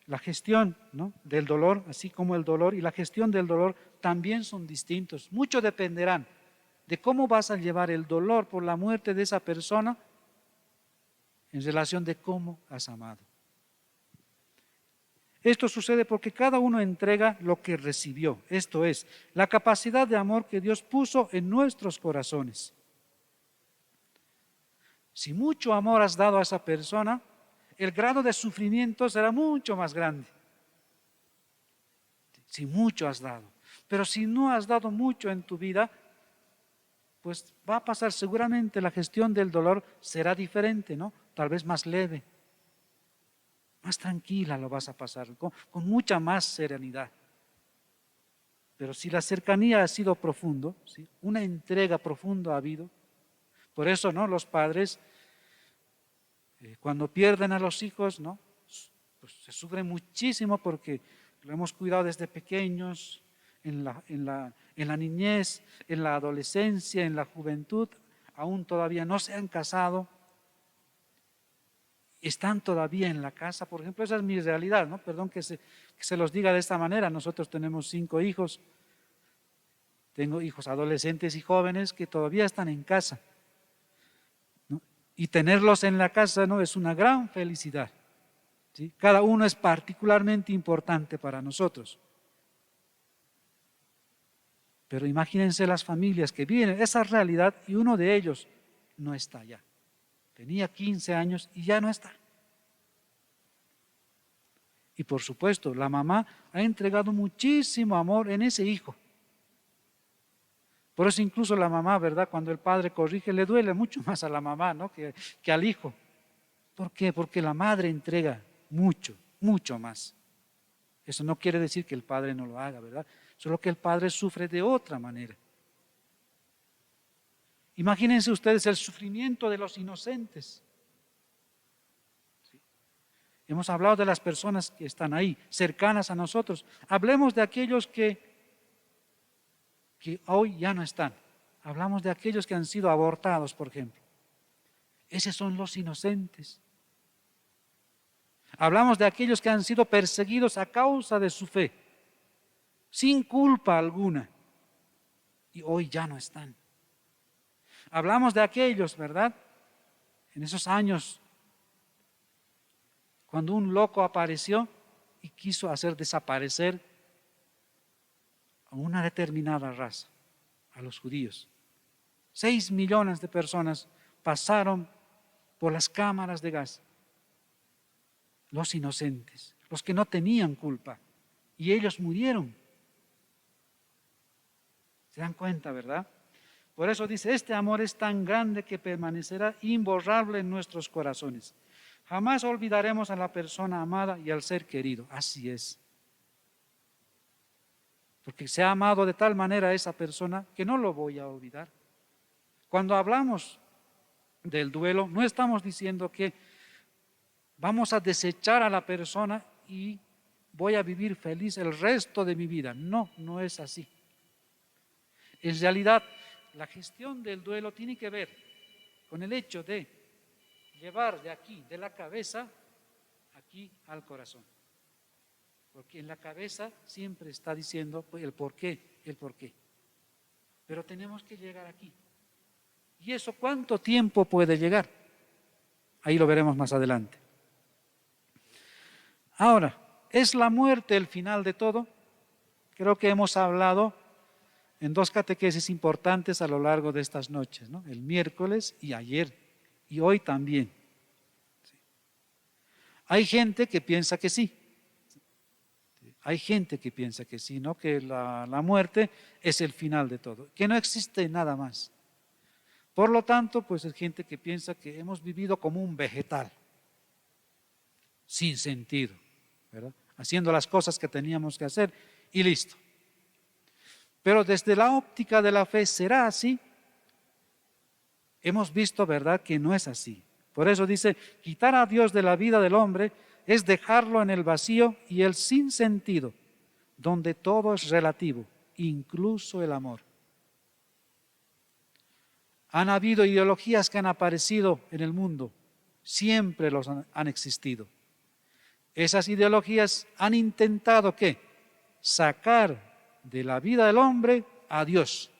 la gestión, ¿no?, del dolor, así como el dolor y la gestión del dolor también son distintos. Mucho dependerán de cómo vas a llevar el dolor por la muerte de esa persona en relación de cómo has amado. Esto sucede porque cada uno entrega lo que recibió, esto es, la capacidad de amor que Dios puso en nuestros corazones. Si mucho amor has dado a esa persona, el grado de sufrimiento será mucho más grande. Si mucho has dado. Pero si no has dado mucho en tu vida, pues va a pasar seguramente la gestión del dolor será diferente, ¿no? Tal vez más leve, más tranquila lo vas a pasar, con mucha más serenidad. Pero si la cercanía ha sido profundo, ¿sí?, una entrega profunda ha habido, por eso, ¿no?, los padres cuando pierden a los hijos, ¿no?, pues se sufre muchísimo porque lo hemos cuidado desde pequeños, en la niñez, en la adolescencia, en la juventud, aún todavía no se han casado, están todavía en la casa, por ejemplo. Esa es mi realidad, ¿no? Perdón que se los diga de esta manera. Nosotros tenemos 5 hijos, tengo hijos adolescentes y jóvenes que todavía están en casa, ¿no? Y tenerlos en la casa, ¿no?, es una gran felicidad, ¿sí? Cada uno es particularmente importante para nosotros. Pero imagínense las familias que viven esa realidad y uno de ellos no está ya. Tenía 15 años y ya no está. Y por supuesto, la mamá ha entregado muchísimo amor en ese hijo. Por eso incluso la mamá, ¿verdad?, cuando el padre corrige, le duele mucho más a la mamá, ¿no?, que al hijo. ¿Por qué? Porque la madre entrega mucho, mucho más. Eso no quiere decir que el padre no lo haga, ¿verdad? Solo que el padre sufre de otra manera. Imagínense ustedes el sufrimiento de los inocentes. Hemos hablado de las personas que están ahí, cercanas a nosotros. Hablemos de aquellos que hoy ya no están. Hablamos de aquellos que han sido abortados, por ejemplo. Esos son los inocentes. Hablamos de aquellos que han sido perseguidos a causa de su fe, sin culpa alguna, y hoy ya no están. Hablamos de aquellos, ¿verdad? En esos años, cuando un loco apareció y quiso hacer desaparecer a una determinada raza, a los judíos. 6 millones de personas pasaron por las cámaras de gas. Los inocentes, los que no tenían culpa, y ellos murieron. ¿Se dan cuenta, verdad? Por eso dice, este amor es tan grande que permanecerá imborrable en nuestros corazones. Jamás olvidaremos a la persona amada y al ser querido. Así es. Porque se ha amado de tal manera a esa persona que no lo voy a olvidar. Cuando hablamos del duelo, no estamos diciendo que vamos a desechar a la persona y voy a vivir feliz el resto de mi vida. No, no es así. En realidad, la gestión del duelo tiene que ver con el hecho de llevar de aquí, de la cabeza, aquí al corazón. Porque en la cabeza siempre está diciendo el por qué, el por qué. Pero tenemos que llegar aquí. ¿Y eso cuánto tiempo puede llegar? Ahí lo veremos más adelante. Ahora, ¿es la muerte el final de todo? Creo que hemos hablado en 2 catequesis importantes a lo largo de estas noches, ¿no? El miércoles y ayer, y hoy también. ¿Sí? Hay gente que piensa que sí. Hay gente que piensa que sí, ¿no? Que la muerte es el final de todo, que no existe nada más. Por lo tanto, pues es gente que piensa que hemos vivido como un vegetal, sin sentido, ¿verdad? Haciendo las cosas que teníamos que hacer y listo. Pero desde la óptica de la fe, ¿será así? Hemos visto, ¿verdad?, que no es así. Por eso dice, quitar a Dios de la vida del hombre es dejarlo en el vacío y el sinsentido, donde todo es relativo, incluso el amor. Han habido ideologías que han aparecido en el mundo, siempre los han existido. Esas ideologías han intentado, ¿qué? Sacar de la vida del hombre a Dios.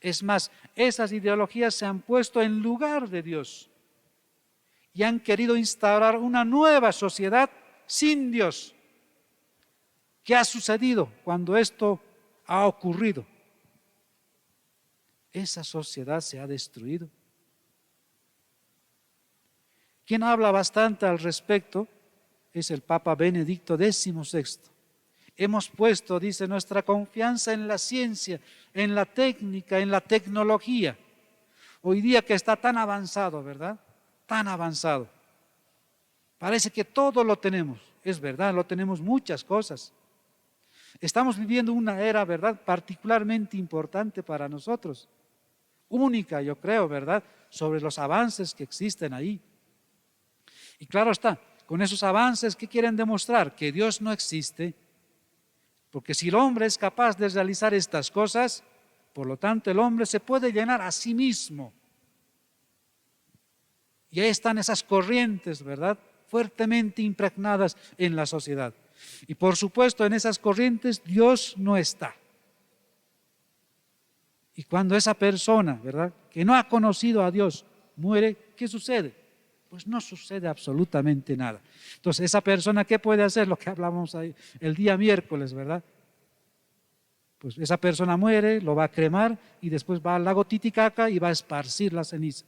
Es más, esas ideologías se han puesto en lugar de Dios y han querido instaurar una nueva sociedad sin Dios. ¿Qué ha sucedido cuando esto ha ocurrido? Esa sociedad se ha destruido. Quien habla bastante al respecto es el Papa Benedicto XVI. Hemos puesto, dice, nuestra confianza en la ciencia, en la técnica, en la tecnología. Hoy día que está tan avanzado, ¿verdad? Tan avanzado. Parece que todo lo tenemos. Es verdad, lo tenemos muchas cosas. Estamos viviendo una era, ¿verdad?, particularmente importante para nosotros. Única, yo creo, ¿verdad?, sobre los avances que existen ahí. Y claro está, con esos avances, ¿qué quieren demostrar? Que Dios no existe. Porque si el hombre es capaz de realizar estas cosas, por lo tanto el hombre se puede llenar a sí mismo. Y ahí están esas corrientes, ¿verdad?, fuertemente impregnadas en la sociedad. Y por supuesto en esas corrientes Dios no está. Y cuando esa persona, ¿verdad?, que no ha conocido a Dios muere, ¿qué sucede? Pues no sucede absolutamente nada. Entonces, esa persona, ¿qué puede hacer? Lo que hablamos ahí el día miércoles, ¿verdad? Pues esa persona muere, lo va a cremar y después va al lago Titicaca y va a esparcir la ceniza.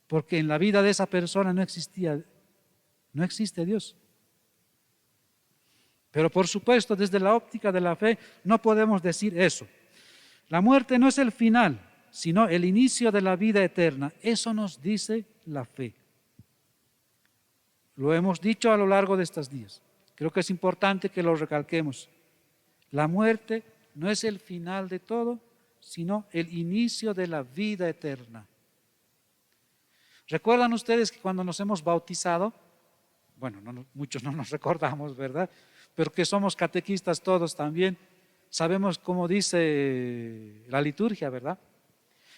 Porque en la vida de esa persona no existe Dios. Pero por supuesto, desde la óptica de la fe, no podemos decir eso. La muerte no es el final, sino el inicio de la vida eterna. Eso nos dice la fe. Lo hemos dicho a lo largo de estos días. Creo que es importante que lo recalquemos. La muerte no es el final de todo, sino el inicio de la vida eterna. ¿Recuerdan ustedes que cuando nos hemos bautizado, bueno, muchos no nos recordamos, ¿verdad? Pero que somos catequistas todos también, sabemos cómo dice la liturgia, ¿verdad?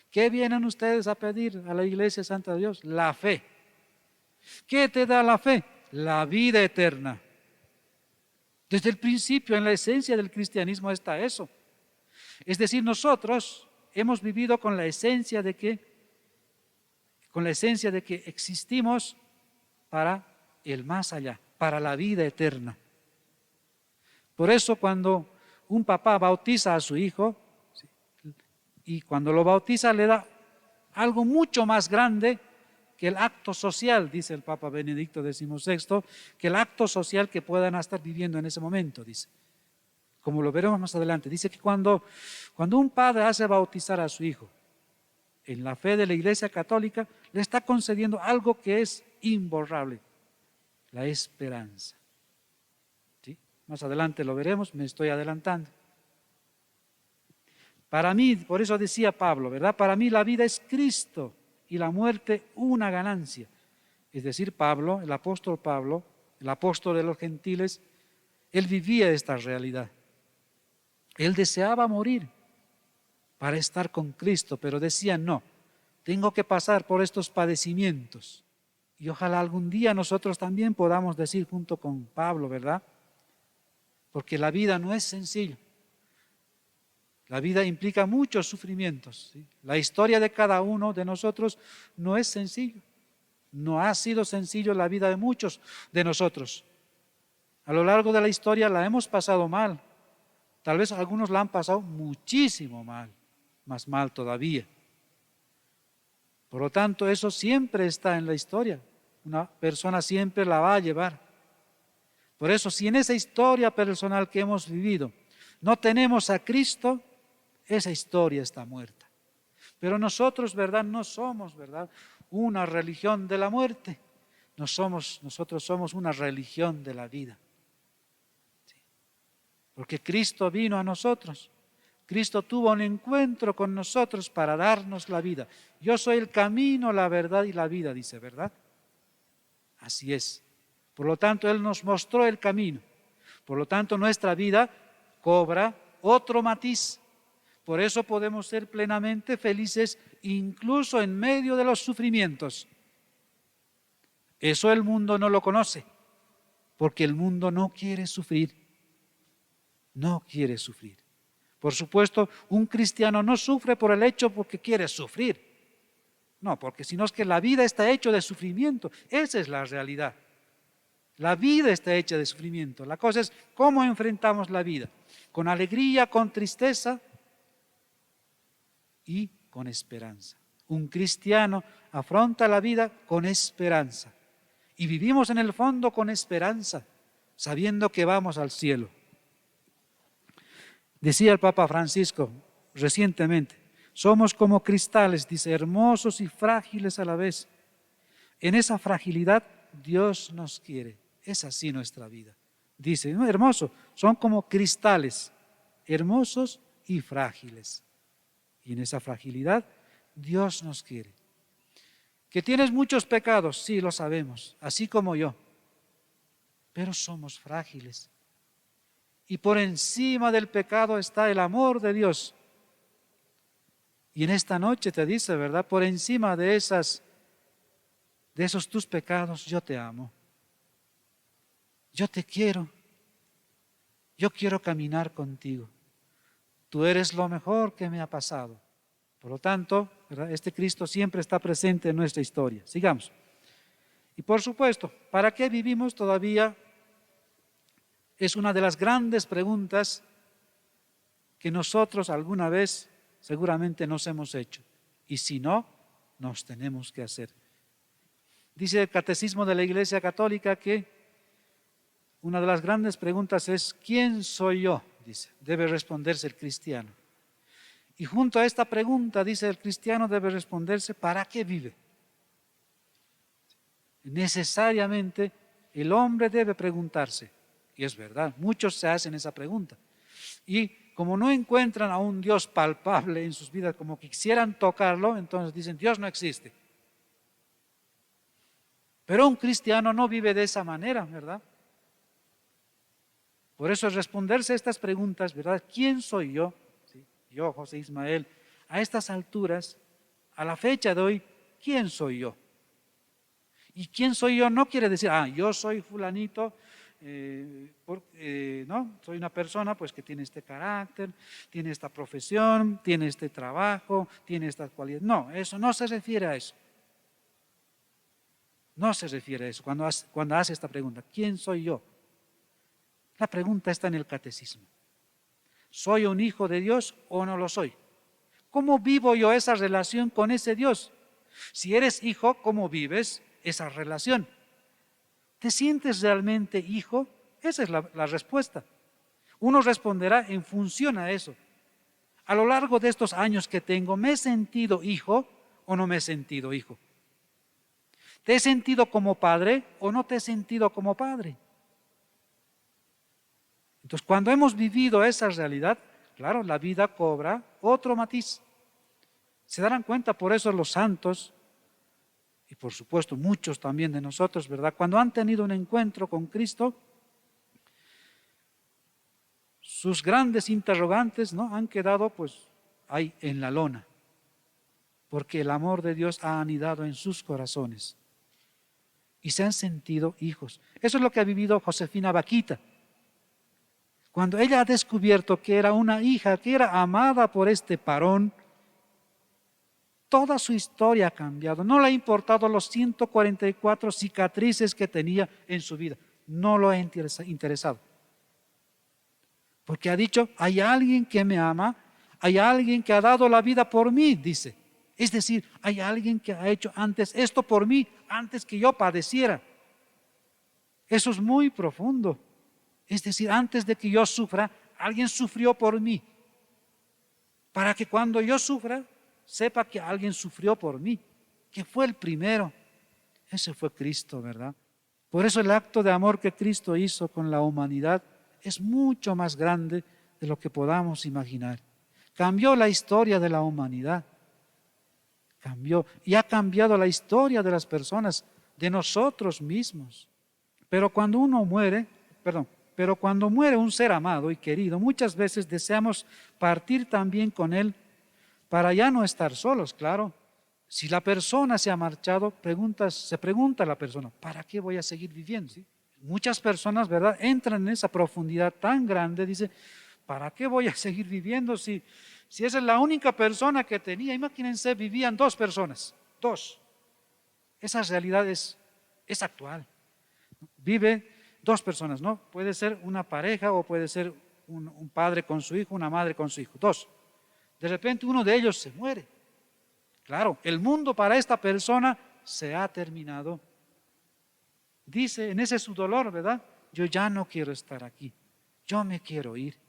¿Qué vienen ustedes a pedir a la Iglesia Santa de Dios? La fe. ¿Qué te da la fe? La vida eterna. Desde el principio, en la esencia del cristianismo está eso. Es decir, nosotros hemos vivido con la esencia de que existimos para el más allá, para la vida eterna. Por eso cuando un papá bautiza a su hijo, y cuando lo bautiza le da algo mucho más grande que el acto social, dice el Papa Benedicto XVI, que el acto social que puedan estar viviendo en ese momento, dice. Como lo veremos más adelante, dice que cuando un padre hace bautizar a su hijo en la fe de la Iglesia Católica, le está concediendo algo que es imborrable, la esperanza. ¿Sí? Más adelante lo veremos, me estoy adelantando. Para mí, por eso decía Pablo, ¿verdad? Para mí la vida es Cristo y la muerte una ganancia. Es decir, Pablo, el apóstol de los gentiles, él vivía esta realidad. Él deseaba morir para estar con Cristo, pero decía, no, tengo que pasar por estos padecimientos. Y ojalá algún día nosotros también podamos decir junto con Pablo, ¿verdad? Porque la vida no es sencillo. La vida implica muchos sufrimientos, ¿sí? La historia de cada uno de nosotros no es sencillo. No ha sido sencillo la vida de muchos de nosotros. A lo largo de la historia la hemos pasado mal. Tal vez algunos la han pasado muchísimo mal, más mal todavía. Por lo tanto, eso siempre está en la historia. Una persona siempre la va a llevar. Por eso, si en esa historia personal que hemos vivido no tenemos a Cristo, esa historia está muerta. Pero nosotros, ¿verdad? No somos, ¿verdad?, una religión de la muerte. Nosotros somos una religión de la vida. ¿Sí? Porque Cristo vino a nosotros. Cristo tuvo un encuentro con nosotros para darnos la vida. Yo soy el camino, la verdad y la vida, dice, ¿verdad? Así es. Por lo tanto, Él nos mostró el camino. Por lo tanto, nuestra vida cobra otro matiz. Por eso podemos ser plenamente felices incluso en medio de los sufrimientos. Eso el mundo no lo conoce, porque el mundo no quiere sufrir. No quiere sufrir. Por supuesto, un cristiano no sufre por el hecho porque quiere sufrir. No, porque sino es que la vida está hecha de sufrimiento. Esa es la realidad. La vida está hecha de sufrimiento. La cosa es cómo enfrentamos la vida. Con alegría, con tristeza y con esperanza. Un cristiano afronta la vida con esperanza. Y vivimos en el fondo con esperanza, sabiendo que vamos al cielo. Decía el Papa Francisco recientemente, somos como cristales, dice, hermosos y frágiles a la vez. En esa fragilidad Dios nos quiere. Es así nuestra vida. Dice, no, hermoso, son como cristales, hermosos y frágiles. Y en esa fragilidad Dios nos quiere. Que tienes muchos pecados, sí, lo sabemos, así como yo. Pero somos frágiles. Y por encima del pecado está el amor de Dios. Y en esta noche te dice, ¿verdad? Por encima de esos tus pecados, yo te amo. Yo te quiero. Yo quiero caminar contigo. Tú eres lo mejor que me ha pasado. Por lo tanto, ¿verdad?, este Cristo siempre está presente en nuestra historia. Sigamos. Y por supuesto, ¿para qué vivimos todavía? Es una de las grandes preguntas que nosotros alguna vez seguramente nos hemos hecho. Y si no, nos tenemos que hacer. Dice el Catecismo de la Iglesia Católica que una de las grandes preguntas es, ¿quién soy yo? Dice, debe responderse el cristiano. Y junto a esta pregunta, dice el cristiano, debe responderse, ¿para qué vive? Necesariamente el hombre debe preguntarse. Y es verdad, muchos se hacen esa pregunta. Y como no encuentran a un Dios palpable en sus vidas, como que quisieran tocarlo, entonces dicen, Dios no existe. Pero un cristiano no vive de esa manera, ¿verdad? Por eso responderse a estas preguntas, ¿verdad? ¿Quién soy yo? ¿Sí? Yo, José Ismael, a estas alturas, a la fecha de hoy, ¿quién soy yo? Y quién soy yo no quiere decir, yo soy fulanito, no, soy una persona pues que tiene este carácter, tiene esta profesión, tiene este trabajo, tiene estas cualidades. No, eso no se refiere a eso. No se refiere a eso cuando hace esta pregunta, ¿quién soy yo? La pregunta está en el catecismo. ¿Soy un hijo de Dios o no lo soy? ¿Cómo vivo yo esa relación con ese Dios? Si eres hijo, ¿cómo vives esa relación? ¿Te sientes realmente hijo? Esa es la respuesta. Uno responderá en función a eso. A lo largo de estos años que tengo, ¿me he sentido hijo o no me he sentido hijo? ¿Te he sentido como padre o no te he sentido como padre? Entonces, cuando hemos vivido esa realidad, claro, la vida cobra otro matiz. Se darán cuenta por eso los santos, y por supuesto muchos también de nosotros, ¿verdad? Cuando han tenido un encuentro con Cristo, sus grandes interrogantes, ¿no?, han quedado pues ahí en la lona, porque el amor de Dios ha anidado en sus corazones y se han sentido hijos. Eso es lo que ha vivido Josefina Vaquita. Cuando ella ha descubierto que era una hija, que era amada por este Parón, toda su historia ha cambiado. No le ha importado los 144 cicatrices que tenía en su vida. No lo ha interesado. Porque ha dicho, hay alguien que me ama, hay alguien que ha dado la vida por mí, dice. Es decir, hay alguien que ha hecho antes esto por mí, antes que yo padeciera. Eso es muy profundo. Es decir, antes de que yo sufra, alguien sufrió por mí. Para que cuando yo sufra, sepa que alguien sufrió por mí, que fue el primero. Ese fue Cristo, ¿verdad? Por eso el acto de amor que Cristo hizo con la humanidad es mucho más grande de lo que podamos imaginar. Cambió la historia de la humanidad. Cambió y ha cambiado la historia de las personas, de nosotros mismos. Pero cuando muere un ser amado y querido, muchas veces deseamos partir también con él para ya no estar solos, claro. Si la persona se ha marchado, se pregunta a la persona, ¿para qué voy a seguir viviendo? ¿Sí? Muchas personas, ¿verdad?, entran en esa profundidad tan grande, dice, ¿para qué voy a seguir viviendo si esa es la única persona que tenía? Imagínense, vivían 2 personas, 2. Esa realidad es actual. Vive 2 personas, ¿no? Puede ser una pareja o puede ser un padre con su hijo, una madre con su hijo, 2. De repente uno de ellos se muere. Claro, el mundo para esta persona se ha terminado. Dice, en ese su dolor, ¿verdad? Yo ya no quiero estar aquí, yo me quiero ir.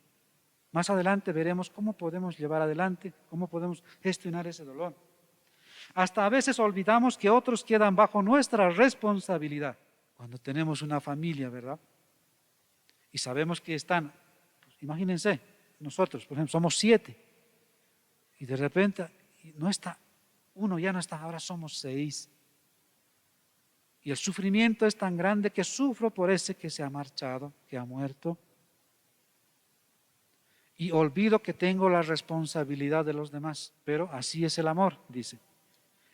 Más adelante veremos cómo podemos llevar adelante, cómo podemos gestionar ese dolor. Hasta a veces olvidamos que otros quedan bajo nuestra responsabilidad. Cuando tenemos una familia, ¿verdad? Y sabemos que están, pues, imagínense, nosotros, por ejemplo, somos 7. Y de repente, no está, uno ya no está, ahora somos 6. Y el sufrimiento es tan grande que sufro por ese que se ha marchado, que ha muerto. Y olvido que tengo la responsabilidad de los demás. Pero así es el amor, dice.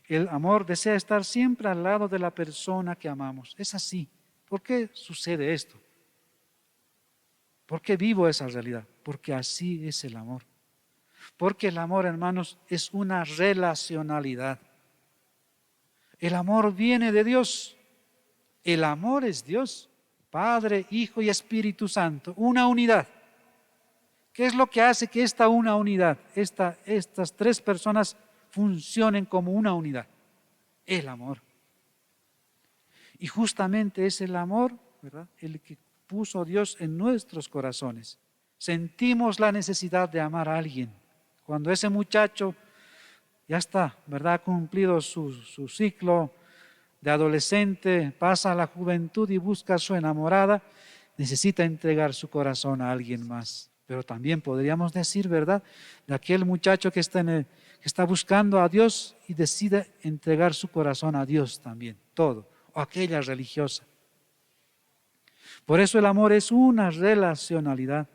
El amor desea estar siempre al lado de la persona que amamos. Es así. ¿Por qué sucede esto? ¿Por qué vivo esa realidad? Porque así es el amor. Porque el amor, hermanos, es una relacionalidad. El amor viene de Dios. El amor es Dios, Padre, Hijo y Espíritu Santo, una unidad. ¿Qué es lo que hace que esta una unidad, estas 3 personas funcionen como una unidad? El amor. Y justamente es el amor, ¿verdad?, el que puso Dios en nuestros corazones. Sentimos la necesidad de amar a alguien. Cuando ese muchacho ya está, ¿verdad?, ha cumplido su ciclo de adolescente, pasa a la juventud y busca a su enamorada, necesita entregar su corazón a alguien más. Pero también podríamos decir, ¿verdad?, de aquel muchacho que está buscando a Dios y decide entregar su corazón a Dios también, todo. o aquella religiosa. Por eso el amor es una relacionalidad.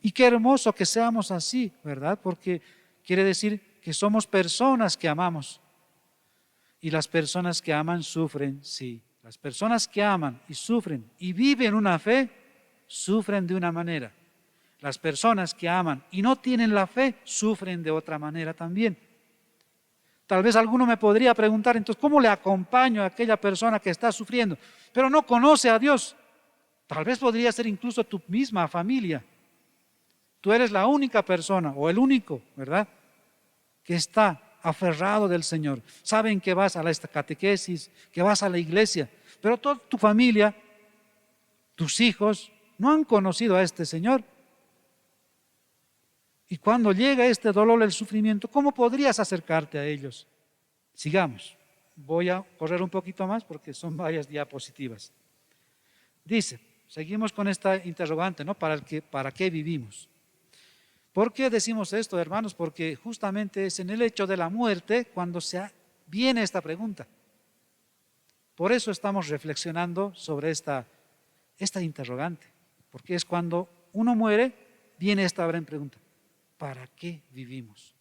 Y qué hermoso que seamos así, ¿verdad? Porque quiere decir que somos personas que amamos. Y las personas que aman sufren, sí. Las personas que aman y sufren y viven una fe, sufren de una manera. Las personas que aman y no tienen la fe, sufren de otra manera también. Tal vez alguno me podría preguntar, entonces, ¿cómo le acompaño a aquella persona que está sufriendo, pero no conoce a Dios? Tal vez podría ser incluso tu misma familia. Tú eres la única persona o el único, ¿verdad?, que está aferrado del Señor. Saben que vas a la catequesis, que vas a la iglesia, pero toda tu familia, tus hijos, no han conocido a este Señor. Y cuando llega este dolor, el sufrimiento, ¿cómo podrías acercarte a ellos? Sigamos. Voy a correr un poquito más porque son varias diapositivas. Dice, seguimos con esta interrogante, ¿no? ¿Para qué vivimos? ¿Por qué decimos esto, hermanos? Porque justamente es en el hecho de la muerte cuando viene esta pregunta. Por eso estamos reflexionando sobre esta interrogante, porque es cuando uno muere, viene esta gran pregunta: ¿para qué vivimos?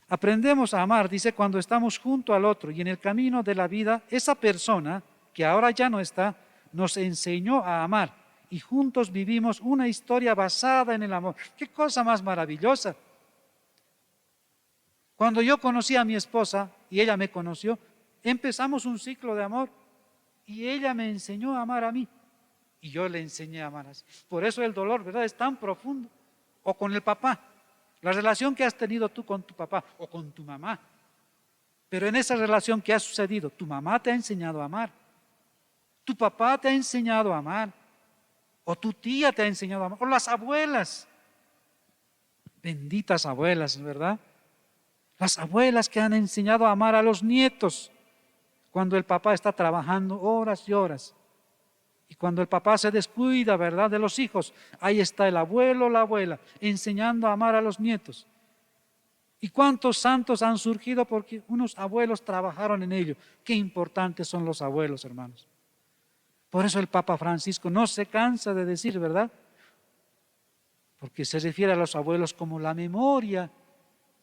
Aprendemos a amar, dice, cuando estamos junto al otro y en el camino de la vida, esa persona que ahora ya no está, nos enseñó a amar. Y juntos vivimos una historia basada en el amor. ¡Qué cosa más maravillosa! Cuando yo conocí a mi esposa y ella me conoció, empezamos un ciclo de amor y ella me enseñó a amar a mí y yo le enseñé a amar así. Por eso el dolor, ¿verdad?, es tan profundo. O con el papá, la relación que has tenido tú con tu papá o con tu mamá. Pero en esa relación que ha sucedido, tu mamá te ha enseñado a amar, tu papá te ha enseñado a amar, o tu tía te ha enseñado a amar, o las abuelas. Benditas abuelas, ¿verdad? Las abuelas que han enseñado a amar a los nietos cuando el papá está trabajando horas y horas. Y cuando el papá se descuida, ¿verdad?, de los hijos, ahí está el abuelo o la abuela enseñando a amar a los nietos. ¿Y cuántos santos han surgido porque unos abuelos trabajaron en ello? Qué importantes son los abuelos, hermanos. Por eso el Papa Francisco no se cansa de decir, ¿verdad?, porque se refiere a los abuelos como la memoria,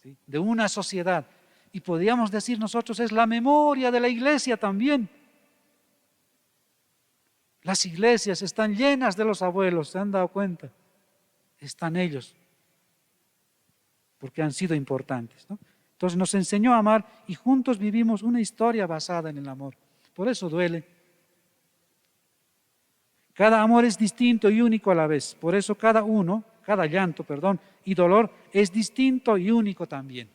¿sí?, de una sociedad. Y podríamos decir nosotros, es la memoria de la iglesia también. Las iglesias están llenas de los abuelos, ¿se han dado cuenta? Están ellos, porque han sido importantes, ¿no? Entonces nos enseñó a amar y juntos vivimos una historia basada en el amor. Por eso duele. Cada amor es distinto y único a la vez. Por eso cada llanto, y dolor es distinto y único también.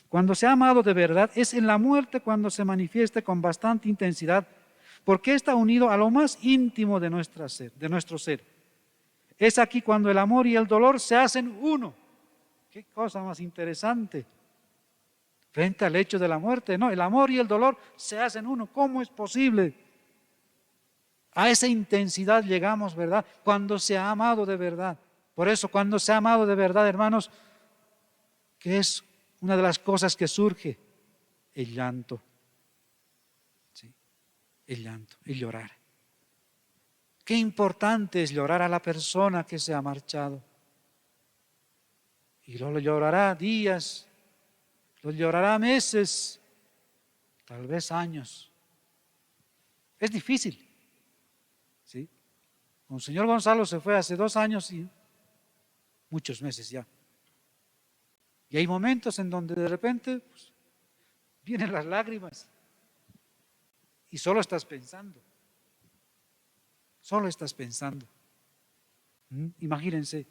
Cuando se ha amado de verdad, es en la muerte cuando se manifieste con bastante intensidad, porque está unido a lo más íntimo de nuestro ser. Es aquí cuando el amor y el dolor se hacen uno. Qué cosa más interesante. Frente al hecho de la muerte, no, el amor y el dolor se hacen uno. ¿Cómo es posible? A esa intensidad llegamos, ¿verdad?, cuando se ha amado de verdad. Por eso, cuando se ha amado de verdad, hermanos, ¿qué es una de las cosas que surge? El llanto. ¿Sí? El llanto, el llorar. Qué importante es llorar a la persona que se ha marchado. Y lo llorará días, lo llorará meses, tal vez años. Es difícil. ¿Sí? Monseñor Gonzalo se fue hace 2 años y muchos meses ya. Y hay momentos en donde de repente vienen las lágrimas y solo estás pensando. Solo estás pensando. Imagínense,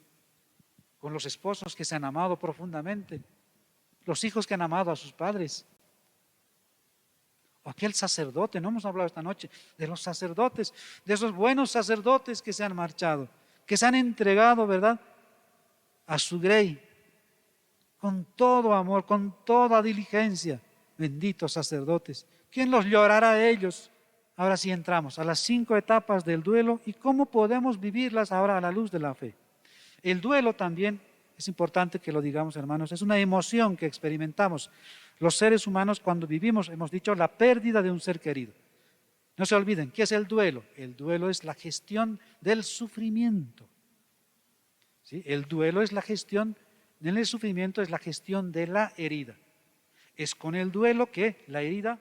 con los esposos que se han amado profundamente, los hijos que han amado a sus padres, o aquel sacerdote, no hemos hablado esta noche de los sacerdotes, de esos buenos sacerdotes que se han marchado, que se han entregado, ¿verdad?, a su grey, con todo amor, con toda diligencia. Benditos sacerdotes. ¿Quién los llorará a ellos? Ahora sí entramos a las 5 etapas del duelo y cómo podemos vivirlas ahora a la luz de la fe. El duelo también, es importante que lo digamos, hermanos, es una emoción que experimentamos. Los seres humanos cuando vivimos, hemos dicho, la pérdida de un ser querido. No se olviden, ¿qué es el duelo? El duelo es la gestión del sufrimiento. ¿Sí? El duelo es la gestión, en el sufrimiento es la gestión de la herida. Es con el duelo que la herida...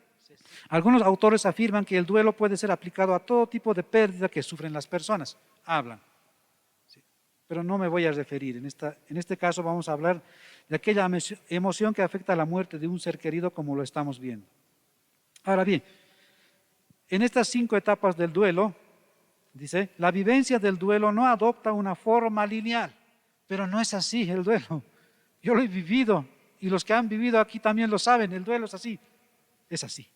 Algunos autores afirman que el duelo puede ser aplicado a todo tipo de pérdida que sufren las personas. Hablan. ¿Sí? Pero no me voy a referir. En este caso vamos a hablar de aquella emoción que afecta a la muerte de un ser querido como lo estamos viendo. Ahora bien, en estas 5 etapas del duelo, dice, la vivencia del duelo no adopta una forma lineal, pero no es así el duelo. Yo lo he vivido y los que han vivido aquí también lo saben, el duelo es así, es así.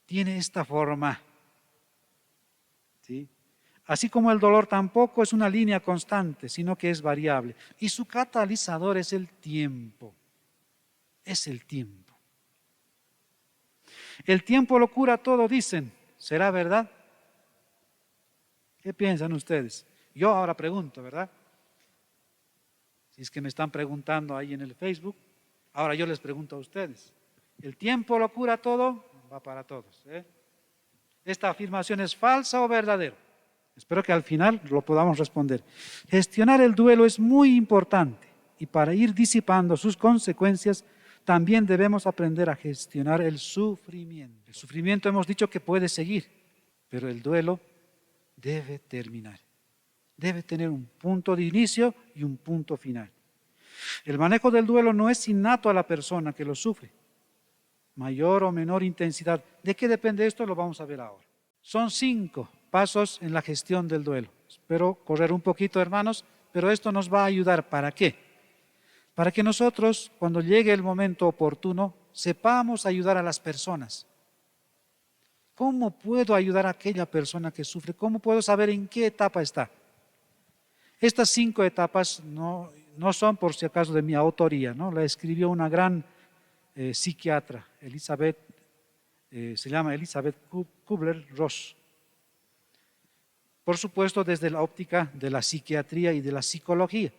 Tiene esta forma, ¿sí? Así como el dolor tampoco es una línea constante, sino que es variable. Y su catalizador es el tiempo, es el tiempo. El tiempo lo cura todo, dicen, ¿será verdad? ¿Qué piensan ustedes? Yo ahora pregunto, ¿verdad? Si es que me están preguntando ahí en el Facebook, ahora yo les pregunto a ustedes. ¿El tiempo lo cura todo? Va para todos. ¿Esta afirmación es falsa o verdadera? Espero que al final lo podamos responder. Gestionar el duelo es muy importante y para ir disipando sus consecuencias también debemos aprender a gestionar el sufrimiento. El sufrimiento hemos dicho que puede seguir, pero el duelo debe terminar. Debe tener un punto de inicio y un punto final. El manejo del duelo no es innato a la persona que lo sufre. Mayor o menor intensidad. ¿De qué depende esto? Lo vamos a ver ahora. Son 5 pasos en la gestión del duelo. Espero correr un poquito, hermanos, pero esto nos va a ayudar. ¿Para qué? Para que nosotros, cuando llegue el momento oportuno, sepamos ayudar a las personas. ¿Cómo puedo ayudar a aquella persona que sufre? ¿Cómo puedo saber en qué etapa está? Estas 5 etapas no son por si acaso de mi autoría, ¿no? La escribió una gran psiquiatra, se llama Elizabeth Kubler-Ross. Por supuesto, desde la óptica de la psiquiatría y de la psicología.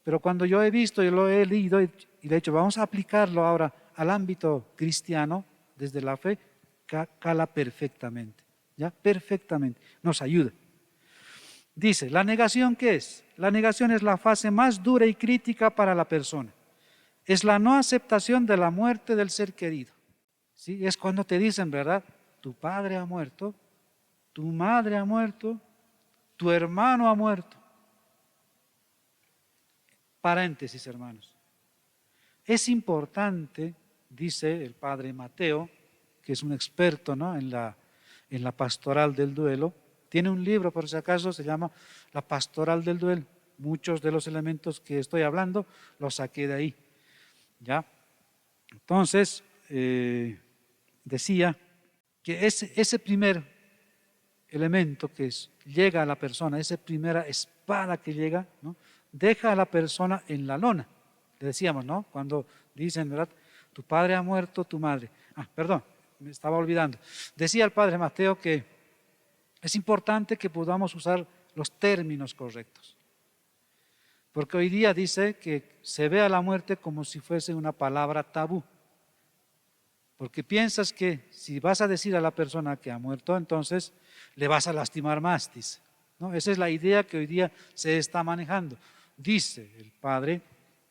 Pero cuando yo he visto y lo he leído y le he dicho, vamos a aplicarlo ahora al ámbito cristiano, desde la fe, cala perfectamente, ¿ya? Perfectamente, nos ayuda. Dice, ¿la negación qué es? La negación es la fase más dura y crítica para la persona. Es la no aceptación de la muerte del ser querido. ¿Sí? Es cuando te dicen, ¿verdad? Tu padre ha muerto, tu madre ha muerto, tu hermano ha muerto. Paréntesis, hermanos. Es importante, dice el padre Mateo, que es un experto, ¿no? en la pastoral del duelo, tiene un libro, por si acaso, se llama La Pastoral del Duelo. Muchos de los elementos que estoy hablando los saqué de ahí. ¿Ya? Entonces, decía que ese primer elemento que llega a la persona, esa primera espada que llega, ¿no? Deja a la persona en la lona. Le decíamos, ¿no? Cuando dicen, ¿verdad? Tu padre ha muerto, tu madre. Perdón, me estaba olvidando. Decía el padre Mateo que es importante que podamos usar los términos correctos. Porque hoy día dice que se ve a la muerte como si fuese una palabra tabú. Porque piensas que si vas a decir a la persona que ha muerto, entonces le vas a lastimar más, dice. ¿No? Esa es la idea que hoy día se está manejando. Dice el padre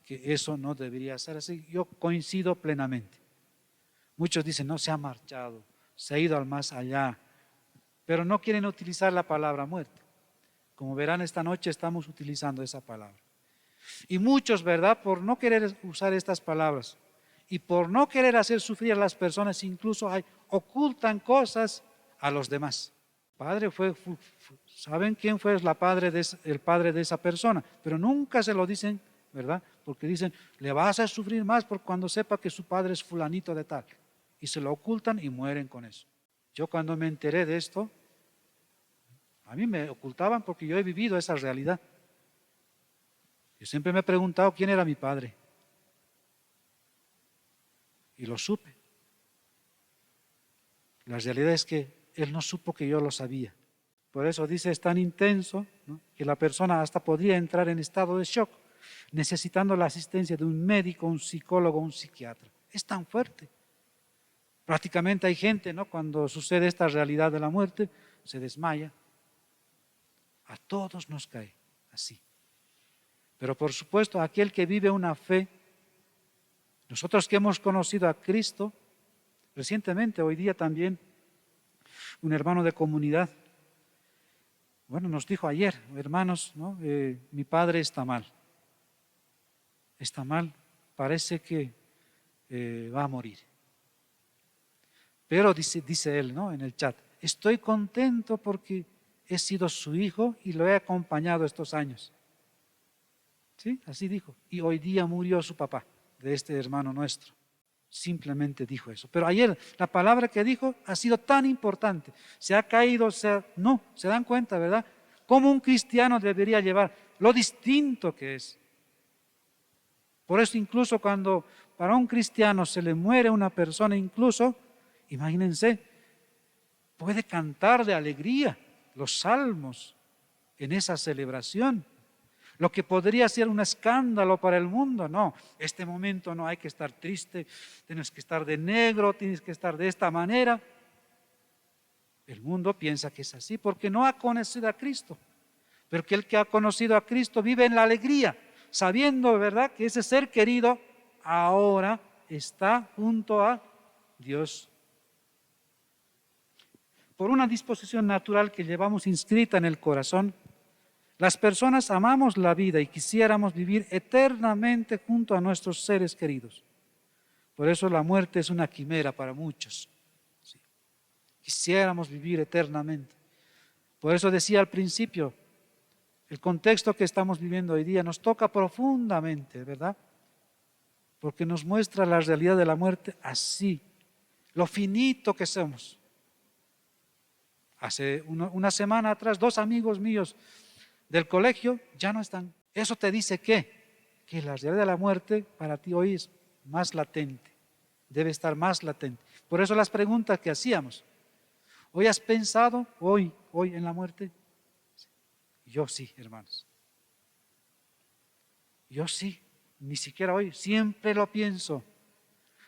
que eso no debería ser así. Yo coincido plenamente. Muchos dicen, no, se ha marchado, se ha ido al más allá, pero no quieren utilizar la palabra muerte. Como verán, esta noche estamos utilizando esa palabra. Y muchos, ¿verdad?, por no querer usar estas palabras y por no querer hacer sufrir a las personas, incluso ocultan cosas a los demás. Padre ¿saben quién fue el padre de esa persona? Pero nunca se lo dicen, ¿verdad? Porque dicen, le vas a sufrir más por cuando sepa que su padre es fulanito de tal. Y se lo ocultan y mueren con eso. Yo cuando me enteré de esto, a mí me ocultaban porque yo he vivido esa realidad. Yo siempre me he preguntado quién era mi padre. Y lo supe. La realidad es que él no supo que yo lo sabía. Por eso dice, es tan intenso, ¿no?, que la persona hasta podría entrar en estado de shock, necesitando la asistencia de un médico, un psicólogo, un psiquiatra. Es tan fuerte. Prácticamente hay gente, ¿no? Cuando sucede esta realidad de la muerte, se desmaya. A todos nos cae así. Pero por supuesto, aquel que vive una fe, nosotros que hemos conocido a Cristo, recientemente, hoy día también, un hermano de comunidad, bueno, nos dijo ayer, hermanos, ¿no? Mi padre está mal. Está mal, parece que va a morir. Pero dice él, ¿no? En el chat, estoy contento porque he sido su hijo y lo he acompañado estos años. ¿Sí? Así dijo. Y hoy día murió su papá, de este hermano nuestro. Simplemente dijo eso. Pero ayer la palabra que dijo ha sido tan importante. Se ha caído, no, se dan cuenta, ¿verdad? Cómo un cristiano debería llevar, lo distinto que es. Por eso incluso cuando para un cristiano se le muere una persona, incluso, imagínense, puede cantar de alegría los salmos en esa celebración. Lo que podría ser un escándalo para el mundo, no, este momento no hay que estar triste, tienes que estar de negro, tienes que estar de esta manera. El mundo piensa que es así porque no ha conocido a Cristo, pero que el que ha conocido a Cristo vive en la alegría, sabiendo, ¿verdad?, que ese ser querido ahora está junto a Dios. Por una disposición natural que llevamos inscrita en el corazón, las personas amamos la vida y quisiéramos vivir eternamente junto a nuestros seres queridos. Por eso la muerte es una quimera para muchos. Sí. Quisiéramos vivir eternamente. Por eso decía al principio, el contexto que estamos viviendo hoy día nos toca profundamente, ¿verdad? Porque nos muestra la realidad de la muerte así, lo finito que somos. Hace una semana atrás, 2 amigos míos del colegio ya no están. Eso te dice que la realidad de la muerte para ti hoy es más latente, debe estar más latente. Por eso las preguntas que hacíamos, ¿hoy has pensado hoy en la muerte? Yo sí, hermanos. Yo sí, ni siquiera hoy, siempre lo pienso.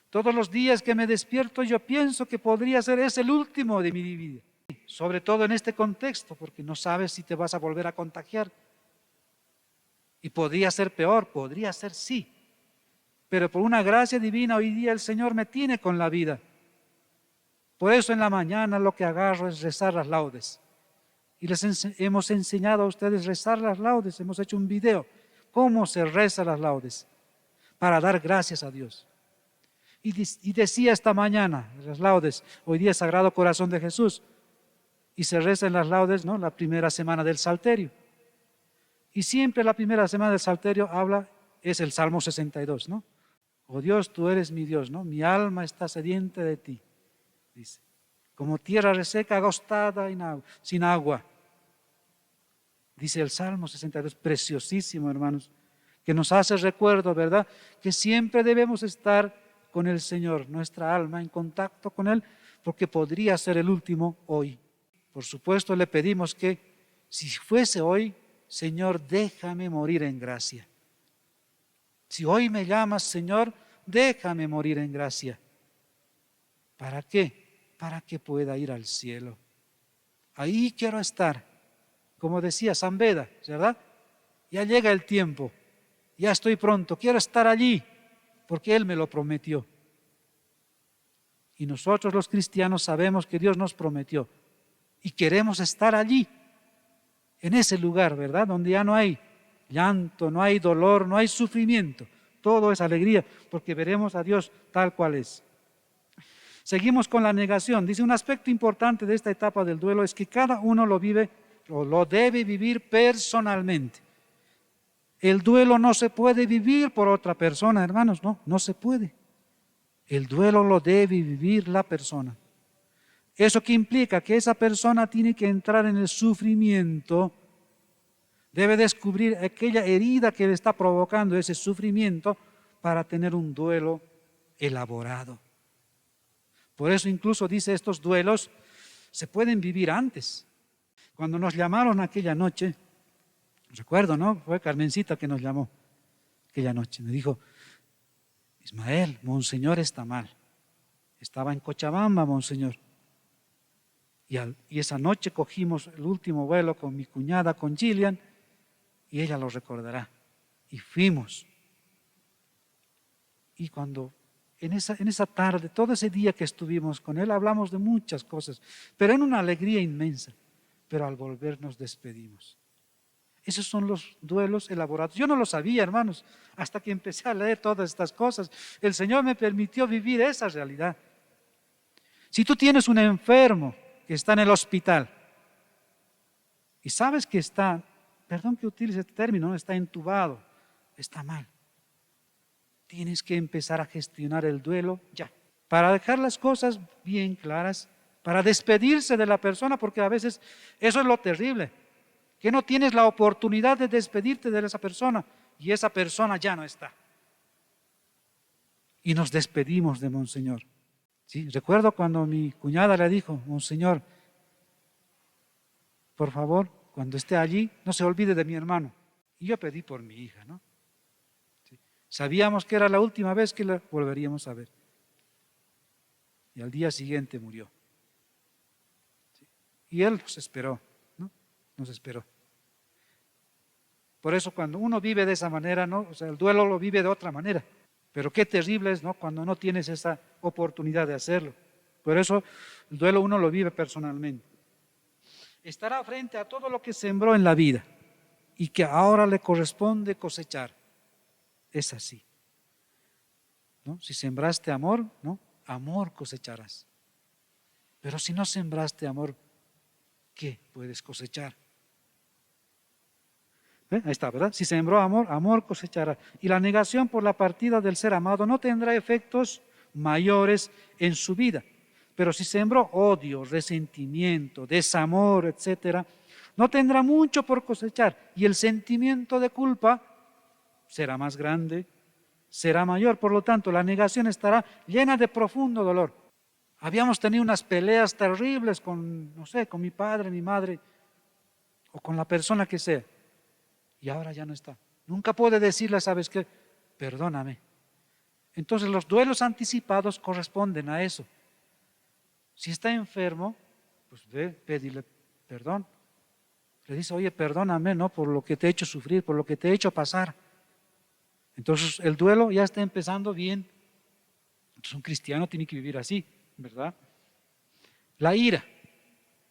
Todos los días que me despierto yo pienso que podría ser ese el último de mi vida. Sobre todo en este contexto, porque no sabes si te vas a volver a contagiar. Y podría ser peor, podría ser sí. Pero por una gracia divina hoy día el Señor me tiene con la vida. Por eso en la mañana lo que agarro es rezar las laudes. Y les hemos enseñado a ustedes rezar las laudes, hemos hecho un video. ¿Cómo se reza las laudes? Para dar gracias a Dios. Y decía esta mañana, las laudes, hoy día es Sagrado Corazón de Jesús. Y se reza en las laudes, ¿no?, la primera semana del Salterio. Y siempre la primera semana del Salterio es el Salmo 62, ¿no? Oh Dios, tú eres mi Dios, ¿no? Mi alma está sedienta de ti, dice. Como tierra reseca, agostada sin agua. Dice el Salmo 62, preciosísimo, hermanos, que nos hace recuerdo, ¿verdad?, que siempre debemos estar con el Señor, nuestra alma en contacto con Él, porque podría ser el último hoy. Por supuesto, le pedimos que, si fuese hoy, Señor, déjame morir en gracia. Si hoy me llamas, Señor, déjame morir en gracia. ¿Para qué? Para que pueda ir al cielo. Ahí quiero estar. Como decía San Beda, ¿verdad? Ya llega el tiempo, ya estoy pronto, quiero estar allí, porque Él me lo prometió. Y nosotros los cristianos sabemos que Dios nos prometió. Y queremos estar allí, en ese lugar, ¿verdad? Donde ya no hay llanto, no hay dolor, no hay sufrimiento. Todo es alegría, porque veremos a Dios tal cual es. Seguimos con la negación. Dice, un aspecto importante de esta etapa del duelo es que cada uno lo vive o lo debe vivir personalmente. El duelo no se puede vivir por otra persona, hermanos, no se puede. El duelo lo debe vivir la persona. ¿Eso qué implica? Que esa persona tiene que entrar en el sufrimiento, debe descubrir aquella herida que le está provocando ese sufrimiento para tener un duelo elaborado. Por eso incluso dice, estos duelos se pueden vivir antes. Cuando nos llamaron aquella noche, recuerdo, ¿no? Fue Carmencita que nos llamó aquella noche, me dijo, Ismael, Monseñor está mal. Estaba en Cochabamba, Monseñor. Y esa noche cogimos el último vuelo con mi cuñada, con Gillian, y ella lo recordará. Y fuimos. Y cuando en esa tarde, todo ese día que estuvimos con él, hablamos de muchas cosas, pero en una alegría inmensa. Pero al volver nos despedimos. Esos son los duelos elaborados. Yo no lo sabía, hermanos, hasta que empecé a leer todas estas cosas. El Señor me permitió vivir esa realidad. Si tú tienes un enfermo que está en el hospital y sabes que está, perdón que utilice este término, está entubado, está mal, tienes que empezar a gestionar el duelo ya, para dejar las cosas bien claras, para despedirse de la persona, porque a veces eso es lo terrible, que no tienes la oportunidad de despedirte de esa persona y esa persona ya no está. Y nos despedimos de Monseñor. ¿Sí? Recuerdo cuando mi cuñada le dijo, Monseñor, por favor, cuando esté allí, no se olvide de mi hermano. Y yo pedí por mi hija, ¿no? ¿Sí? Sabíamos que era la última vez que la volveríamos a ver. Y al día siguiente murió. ¿Sí? Y él nos esperó, ¿no? Nos esperó. Por eso cuando uno vive de esa manera, ¿no? O sea, el duelo lo vive de otra manera. Pero qué terrible es, ¿no? Cuando no tienes esa oportunidad de hacerlo. Por eso el duelo uno lo vive personalmente. Estará frente a todo lo que sembró en la vida y que ahora le corresponde cosechar. Es así, ¿no? Si sembraste amor, ¿no? Amor cosecharás. Pero si no sembraste amor, ¿qué puedes cosechar? Ahí está, ¿verdad? Si sembró amor, amor cosechará. Y la negación por la partida del ser amado no tendrá efectos mayores en su vida. Pero si sembró odio, resentimiento, desamor, etcétera, no tendrá mucho por cosechar. Y el sentimiento de culpa será más grande, será mayor. Por lo tanto, la negación estará llena de profundo dolor. Habíamos tenido unas peleas terribles con, no sé, con mi padre, mi madre, o con la persona que sea. Y ahora ya no está. Nunca puede decirle, ¿sabes qué? Perdóname. Entonces los duelos anticipados corresponden a eso. Si está enfermo, pues ve, pedirle perdón. Le dice, oye, perdóname, ¿no? Por lo que te he hecho sufrir, por lo que te he hecho pasar. Entonces el duelo ya está empezando bien. Entonces un cristiano tiene que vivir así, ¿verdad? La ira,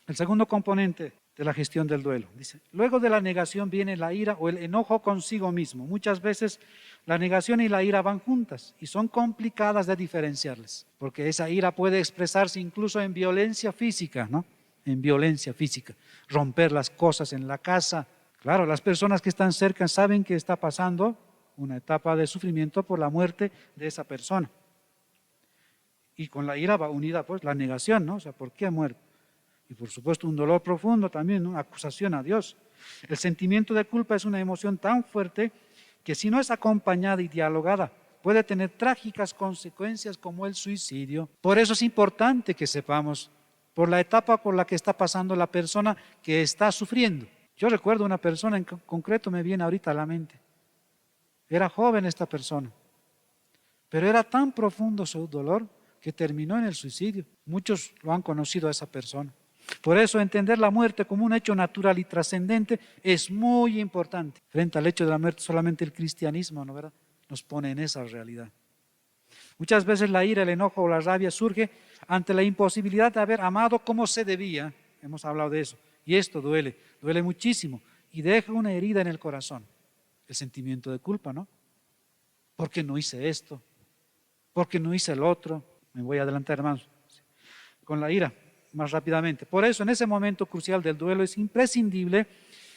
el segundo componente de la gestión del duelo. Dice, luego de la negación viene la ira o el enojo consigo mismo. Muchas veces la negación y la ira van juntas y son complicadas de diferenciarlas, porque esa ira puede expresarse incluso en violencia física, ¿no? En violencia física, romper las cosas en la casa. Claro, las personas que están cerca saben que está pasando una etapa de sufrimiento por la muerte de esa persona. Y con la ira va unida pues la negación, ¿no? O sea, ¿por qué ha muerto? Y por supuesto un dolor profundo también, una acusación a Dios. El sentimiento de culpa es una emoción tan fuerte que si no es acompañada y dialogada, puede tener trágicas consecuencias como el suicidio. Por eso es importante que sepamos por la etapa por la que está pasando la persona que está sufriendo. Yo recuerdo una persona en concreto, me viene ahorita a la mente. Era joven esta persona, pero era tan profundo su dolor que terminó en el suicidio. Muchos lo han conocido a esa persona. Por eso entender la muerte como un hecho natural y trascendente es muy importante. Frente al hecho de la muerte solamente el cristianismo, ¿no, verdad?, nos pone en esa realidad. Muchas veces la ira, el enojo o la rabia surge ante la imposibilidad de haber amado como se debía. Hemos hablado de eso. Y esto duele muchísimo y deja una herida en el corazón. El sentimiento de culpa, ¿no? ¿Por qué no hice esto? ¿Por qué no hice el otro? Me voy a adelantar, hermanos. Con la ira, más rápidamente. Por eso, en ese momento crucial del duelo es imprescindible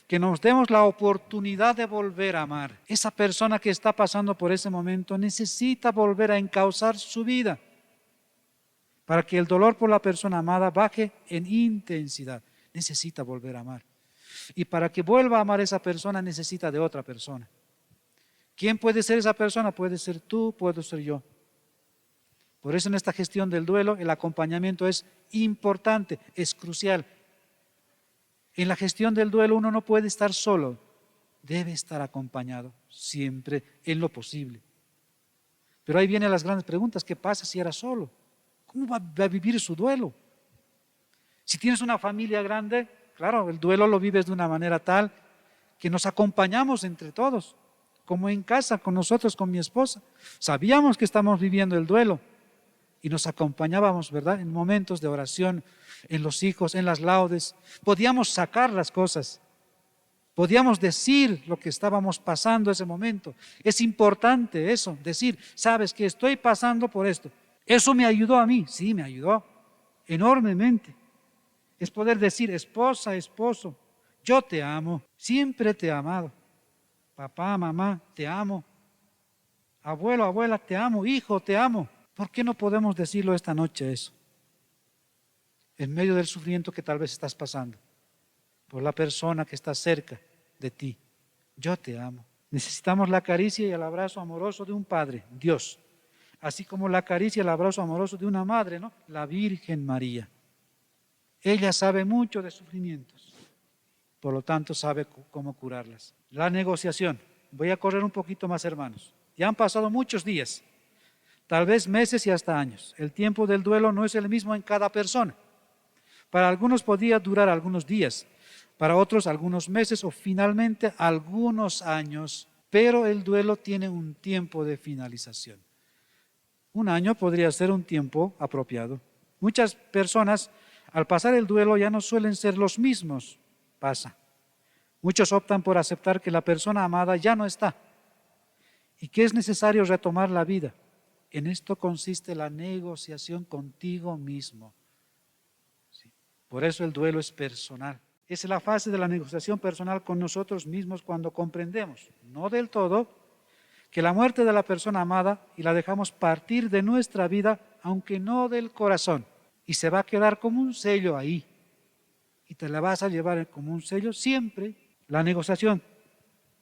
que nos demos la oportunidad de volver a amar. Esa persona que está pasando por ese momento necesita volver a encauzar su vida para que el dolor por la persona amada baje en intensidad. Necesita volver a amar. Y para que vuelva a amar a esa persona necesita de otra persona. ¿Quién puede ser esa persona? Puede ser tú, puedo ser yo. Por eso en esta gestión del duelo el acompañamiento es importante, es crucial. En la gestión del duelo uno no puede estar solo, debe estar acompañado siempre en lo posible. Pero ahí vienen las grandes preguntas. ¿Qué pasa si era solo? ¿Cómo va a vivir su duelo? Si tienes una familia grande, claro, el duelo lo vives de una manera tal que nos acompañamos entre todos, como en casa, con nosotros, con mi esposa. Sabíamos que estamos viviendo el duelo y nos acompañábamos, ¿verdad? En momentos de oración, en los hijos, en las laudes. Podíamos sacar las cosas, podíamos decir lo que estábamos pasando ese momento. Es importante eso, decir, sabes que estoy pasando por esto. Eso me ayudó a mí, sí, me ayudó enormemente. Es poder decir, esposa, esposo, yo te amo, siempre te he amado. Papá, mamá, te amo. Abuelo, abuela, te amo. Hijo, te amo. ¿Por qué no podemos decirlo esta noche eso? En medio del sufrimiento que tal vez estás pasando, por la persona que está cerca de ti. Yo te amo. Necesitamos la caricia y el abrazo amoroso de un padre, Dios. Así como la caricia y el abrazo amoroso de una madre, ¿no? La Virgen María. Ella sabe mucho de sufrimientos, por lo tanto sabe cómo curarlas. La negociación. Voy a correr un poquito más, hermanos. Ya han pasado muchos días, tal vez meses y hasta años. El tiempo del duelo no es el mismo en cada persona. Para algunos podría durar algunos días, para otros algunos meses o finalmente algunos años, pero el duelo tiene un tiempo de finalización. Un año podría ser un tiempo apropiado. Muchas personas al pasar el duelo ya no suelen ser los mismos. Pasa. Muchos optan por aceptar que la persona amada ya no está y que es necesario retomar la vida. En esto consiste la negociación contigo mismo. Sí. Por eso el duelo es personal. Esa es la fase de la negociación personal con nosotros mismos cuando comprendemos, no del todo, que la muerte de la persona amada y la dejamos partir de nuestra vida, aunque no del corazón. Y se va a quedar como un sello ahí. Y te la vas a llevar como un sello siempre. La negociación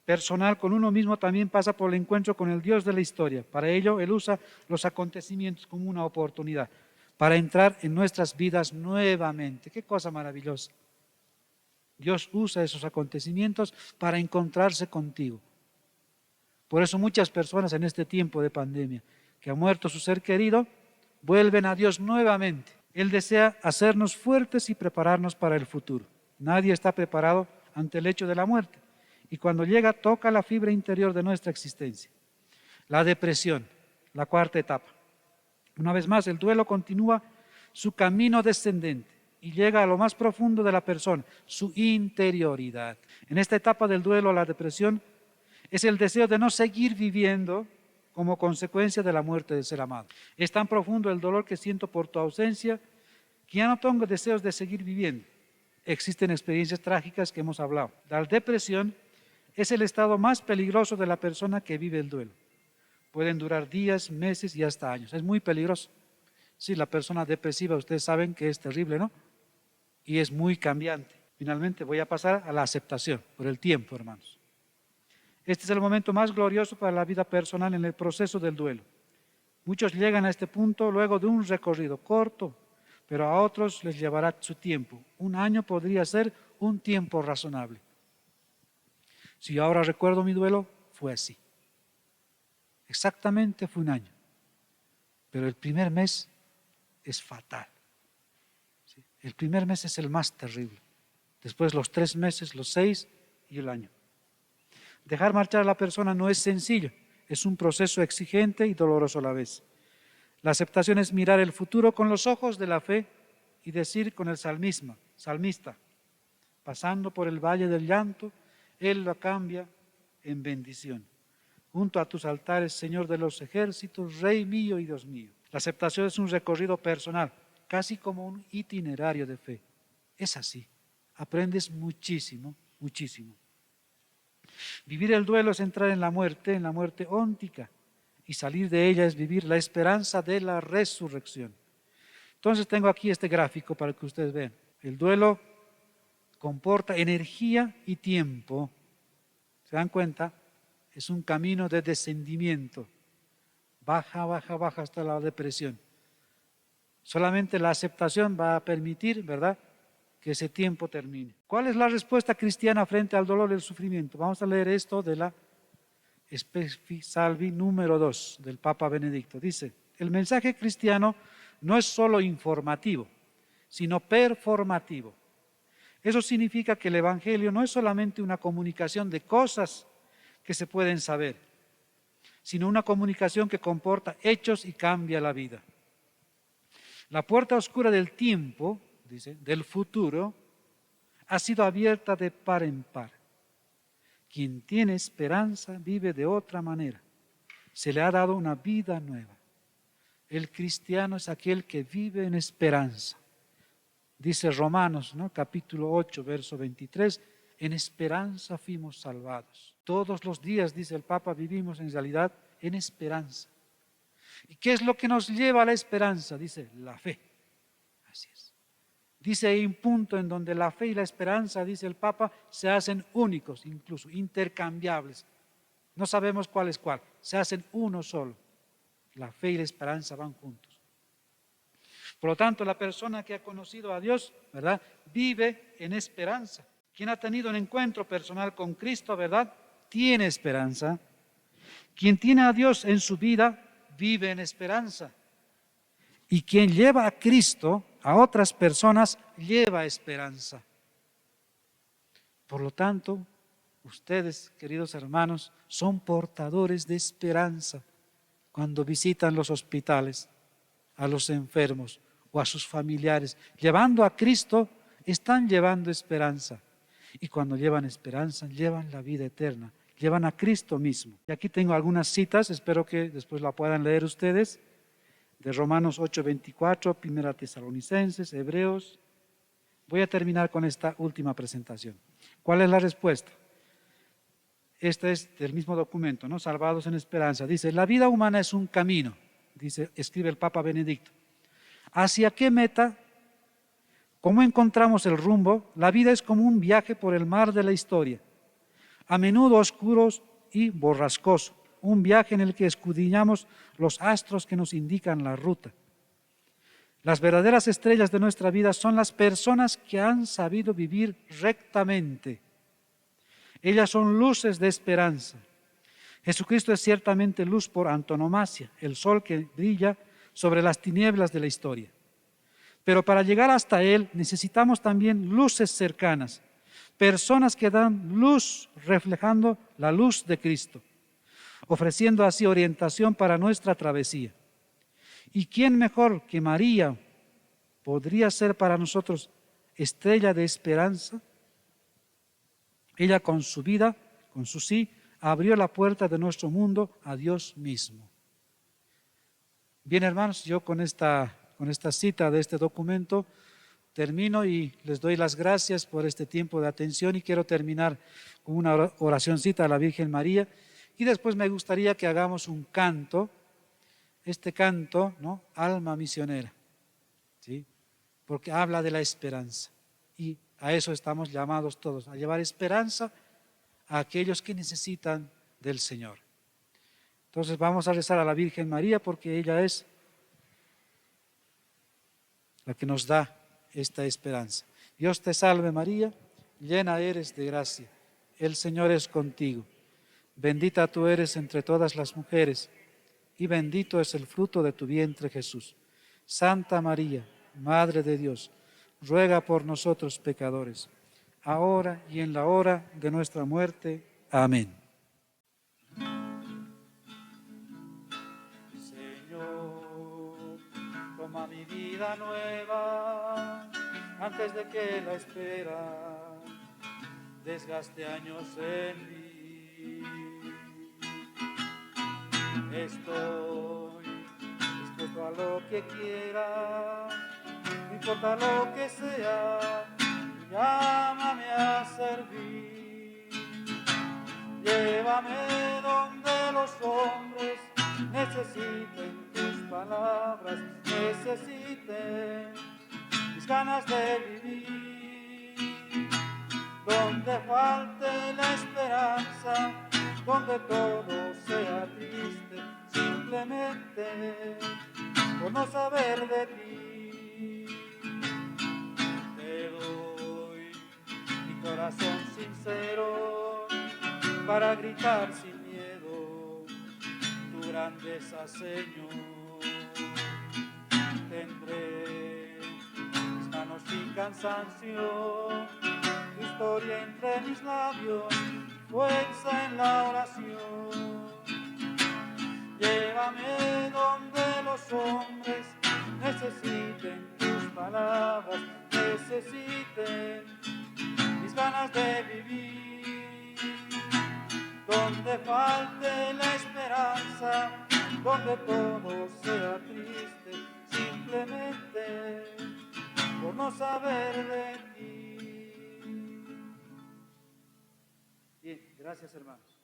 personal con uno mismo también pasa por el encuentro con el Dios de la historia. Para ello, Él usa los acontecimientos como una oportunidad para entrar en nuestras vidas nuevamente. ¡Qué cosa maravillosa! Dios usa esos acontecimientos para encontrarse contigo. Por eso muchas personas en este tiempo de pandemia, que ha muerto su ser querido, vuelven a Dios nuevamente. Él desea hacernos fuertes y prepararnos para el futuro. Nadie está preparado ante el hecho de la muerte. Y cuando llega, toca la fibra interior de nuestra existencia. La depresión, la cuarta etapa. Una vez más, el duelo continúa su camino descendente y llega a lo más profundo de la persona, su interioridad. En esta etapa del duelo, la depresión es el deseo de no seguir viviendo como consecuencia de la muerte del ser amado. Es tan profundo el dolor que siento por tu ausencia que ya no tengo deseos de seguir viviendo. Existen experiencias trágicas que hemos hablado. La depresión es el estado más peligroso de la persona que vive el duelo. Pueden durar días, meses y hasta años. Es muy peligroso. Sí, la persona depresiva, ustedes saben que es terrible, ¿no? Y es muy cambiante. Finalmente voy a pasar a la aceptación por el tiempo, hermanos. Este es el momento más glorioso para la vida personal en el proceso del duelo. Muchos llegan a este punto luego de un recorrido corto, pero a otros les llevará su tiempo. Un año podría ser un tiempo razonable. Si yo ahora recuerdo mi duelo, fue así. Exactamente fue un año. Pero el primer mes es fatal. ¿Sí? El primer mes es el más terrible. Después los 3 meses, los 6 y el año. Dejar marchar a la persona no es sencillo, es un proceso exigente y doloroso a la vez. La aceptación es mirar el futuro con los ojos de la fe y decir con el salmista, pasando por el valle del llanto, Él lo cambia en bendición. Junto a tus altares, Señor de los ejércitos, Rey mío y Dios mío. La aceptación es un recorrido personal, casi como un itinerario de fe. Es así, aprendes muchísimo, muchísimo. Vivir el duelo es entrar en la muerte óntica, y salir de ella es vivir la esperanza de la resurrección. Entonces tengo aquí este gráfico para que ustedes vean. El duelo comporta energía y tiempo. ¿Se dan cuenta? Es un camino de descendimiento. Baja, baja, baja hasta la depresión. Solamente la aceptación va a permitir, ¿verdad?, que ese tiempo termine. ¿Cuál es la respuesta cristiana frente al dolor y el sufrimiento? Vamos a leer esto de la Salvi número 2 del Papa Benedicto. Dice, el mensaje cristiano no es solo informativo, sino performativo. Eso significa que el Evangelio no es solamente una comunicación de cosas que se pueden saber, sino una comunicación que comporta hechos y cambia la vida. La puerta oscura del tiempo, dice, del futuro, ha sido abierta de par en par. Quien tiene esperanza vive de otra manera. Se le ha dado una vida nueva. El cristiano es aquel que vive en esperanza. Dice Romanos, ¿no? Capítulo 8, verso 23, en esperanza fuimos salvados. Todos los días, dice el Papa, vivimos en realidad en esperanza. ¿Y qué es lo que nos lleva a la esperanza? Dice, la fe. Así es. Dice hay un punto en donde la fe y la esperanza, dice el Papa, se hacen únicos, incluso intercambiables. No sabemos cuál es cuál, se hacen uno solo. La fe y la esperanza van juntos. Por lo tanto, la persona que ha conocido a Dios, ¿verdad?, vive en esperanza. Quien ha tenido un encuentro personal con Cristo, ¿verdad?, tiene esperanza. Quien tiene a Dios en su vida, vive en esperanza. Y quien lleva a Cristo a otras personas, lleva esperanza. Por lo tanto, ustedes, queridos hermanos, son portadores de esperanza cuando visitan los hospitales, a los enfermos o a sus familiares. Llevando a Cristo, están llevando esperanza. Y cuando llevan esperanza, llevan la vida eterna, llevan a Cristo mismo. Y aquí tengo algunas citas, espero que después la puedan leer ustedes, de Romanos 8:24, Primera Tesalonicenses, Hebreos. Voy a terminar con esta última presentación. ¿Cuál es la respuesta? Esta es del mismo documento, ¿no? Salvados en esperanza. Dice, la vida humana es un camino, escribe el Papa Benedicto. ¿Hacia qué meta? ¿Cómo encontramos el rumbo? La vida es como un viaje por el mar de la historia, a menudo oscuros y borrascoso, un viaje en el que escudriñamos los astros que nos indican la ruta. Las verdaderas estrellas de nuestra vida son las personas que han sabido vivir rectamente. Ellas son luces de esperanza. Jesucristo es ciertamente luz por antonomasia, el sol que brilla sobre las tinieblas de la historia. Pero para llegar hasta Él necesitamos también luces cercanas, personas que dan luz reflejando la luz de Cristo, ofreciendo así orientación para nuestra travesía. ¿Y quién mejor que María podría ser para nosotros estrella de esperanza? Ella con su vida, con su sí, abrió la puerta de nuestro mundo a Dios mismo. Bien, hermanos, yo con esta cita de este documento termino y les doy las gracias por este tiempo de atención y quiero terminar con una oracióncita a la Virgen María y después me gustaría que hagamos un canto, este canto, ¿no? Alma misionera, ¿sí? Porque habla de la esperanza y a eso estamos llamados todos, a llevar esperanza a aquellos que necesitan del Señor. Entonces vamos a rezar a la Virgen María porque ella es la que nos da esta esperanza. Dios te salve María, llena eres de gracia, el Señor es contigo. Bendita tú eres entre todas las mujeres y bendito es el fruto de tu vientre Jesús. Santa María, Madre de Dios, ruega por nosotros pecadores, ahora y en la hora de nuestra muerte. Amén. Señor, toma mi vida nueva, antes de que la espera desgaste años en mí. Estoy dispuesto a lo que quiera, no importa lo que sea, llámame a servir. Llévame donde los hombres necesiten tus palabras, necesiten mis ganas de vivir. Donde falte la esperanza, donde todo sea triste, simplemente por no saber de ti. Te doy mi corazón sincero para gritar sin miedo grandeza, Señor. Tendré mis manos sin cansancio, tu historia entre mis labios, fuerza en la oración. Llévame donde los hombres necesiten tus palabras, necesiten mis ganas de vivir. Donde falte la esperanza, donde todo sea triste, simplemente por no saber de ti. Bien, gracias hermanos.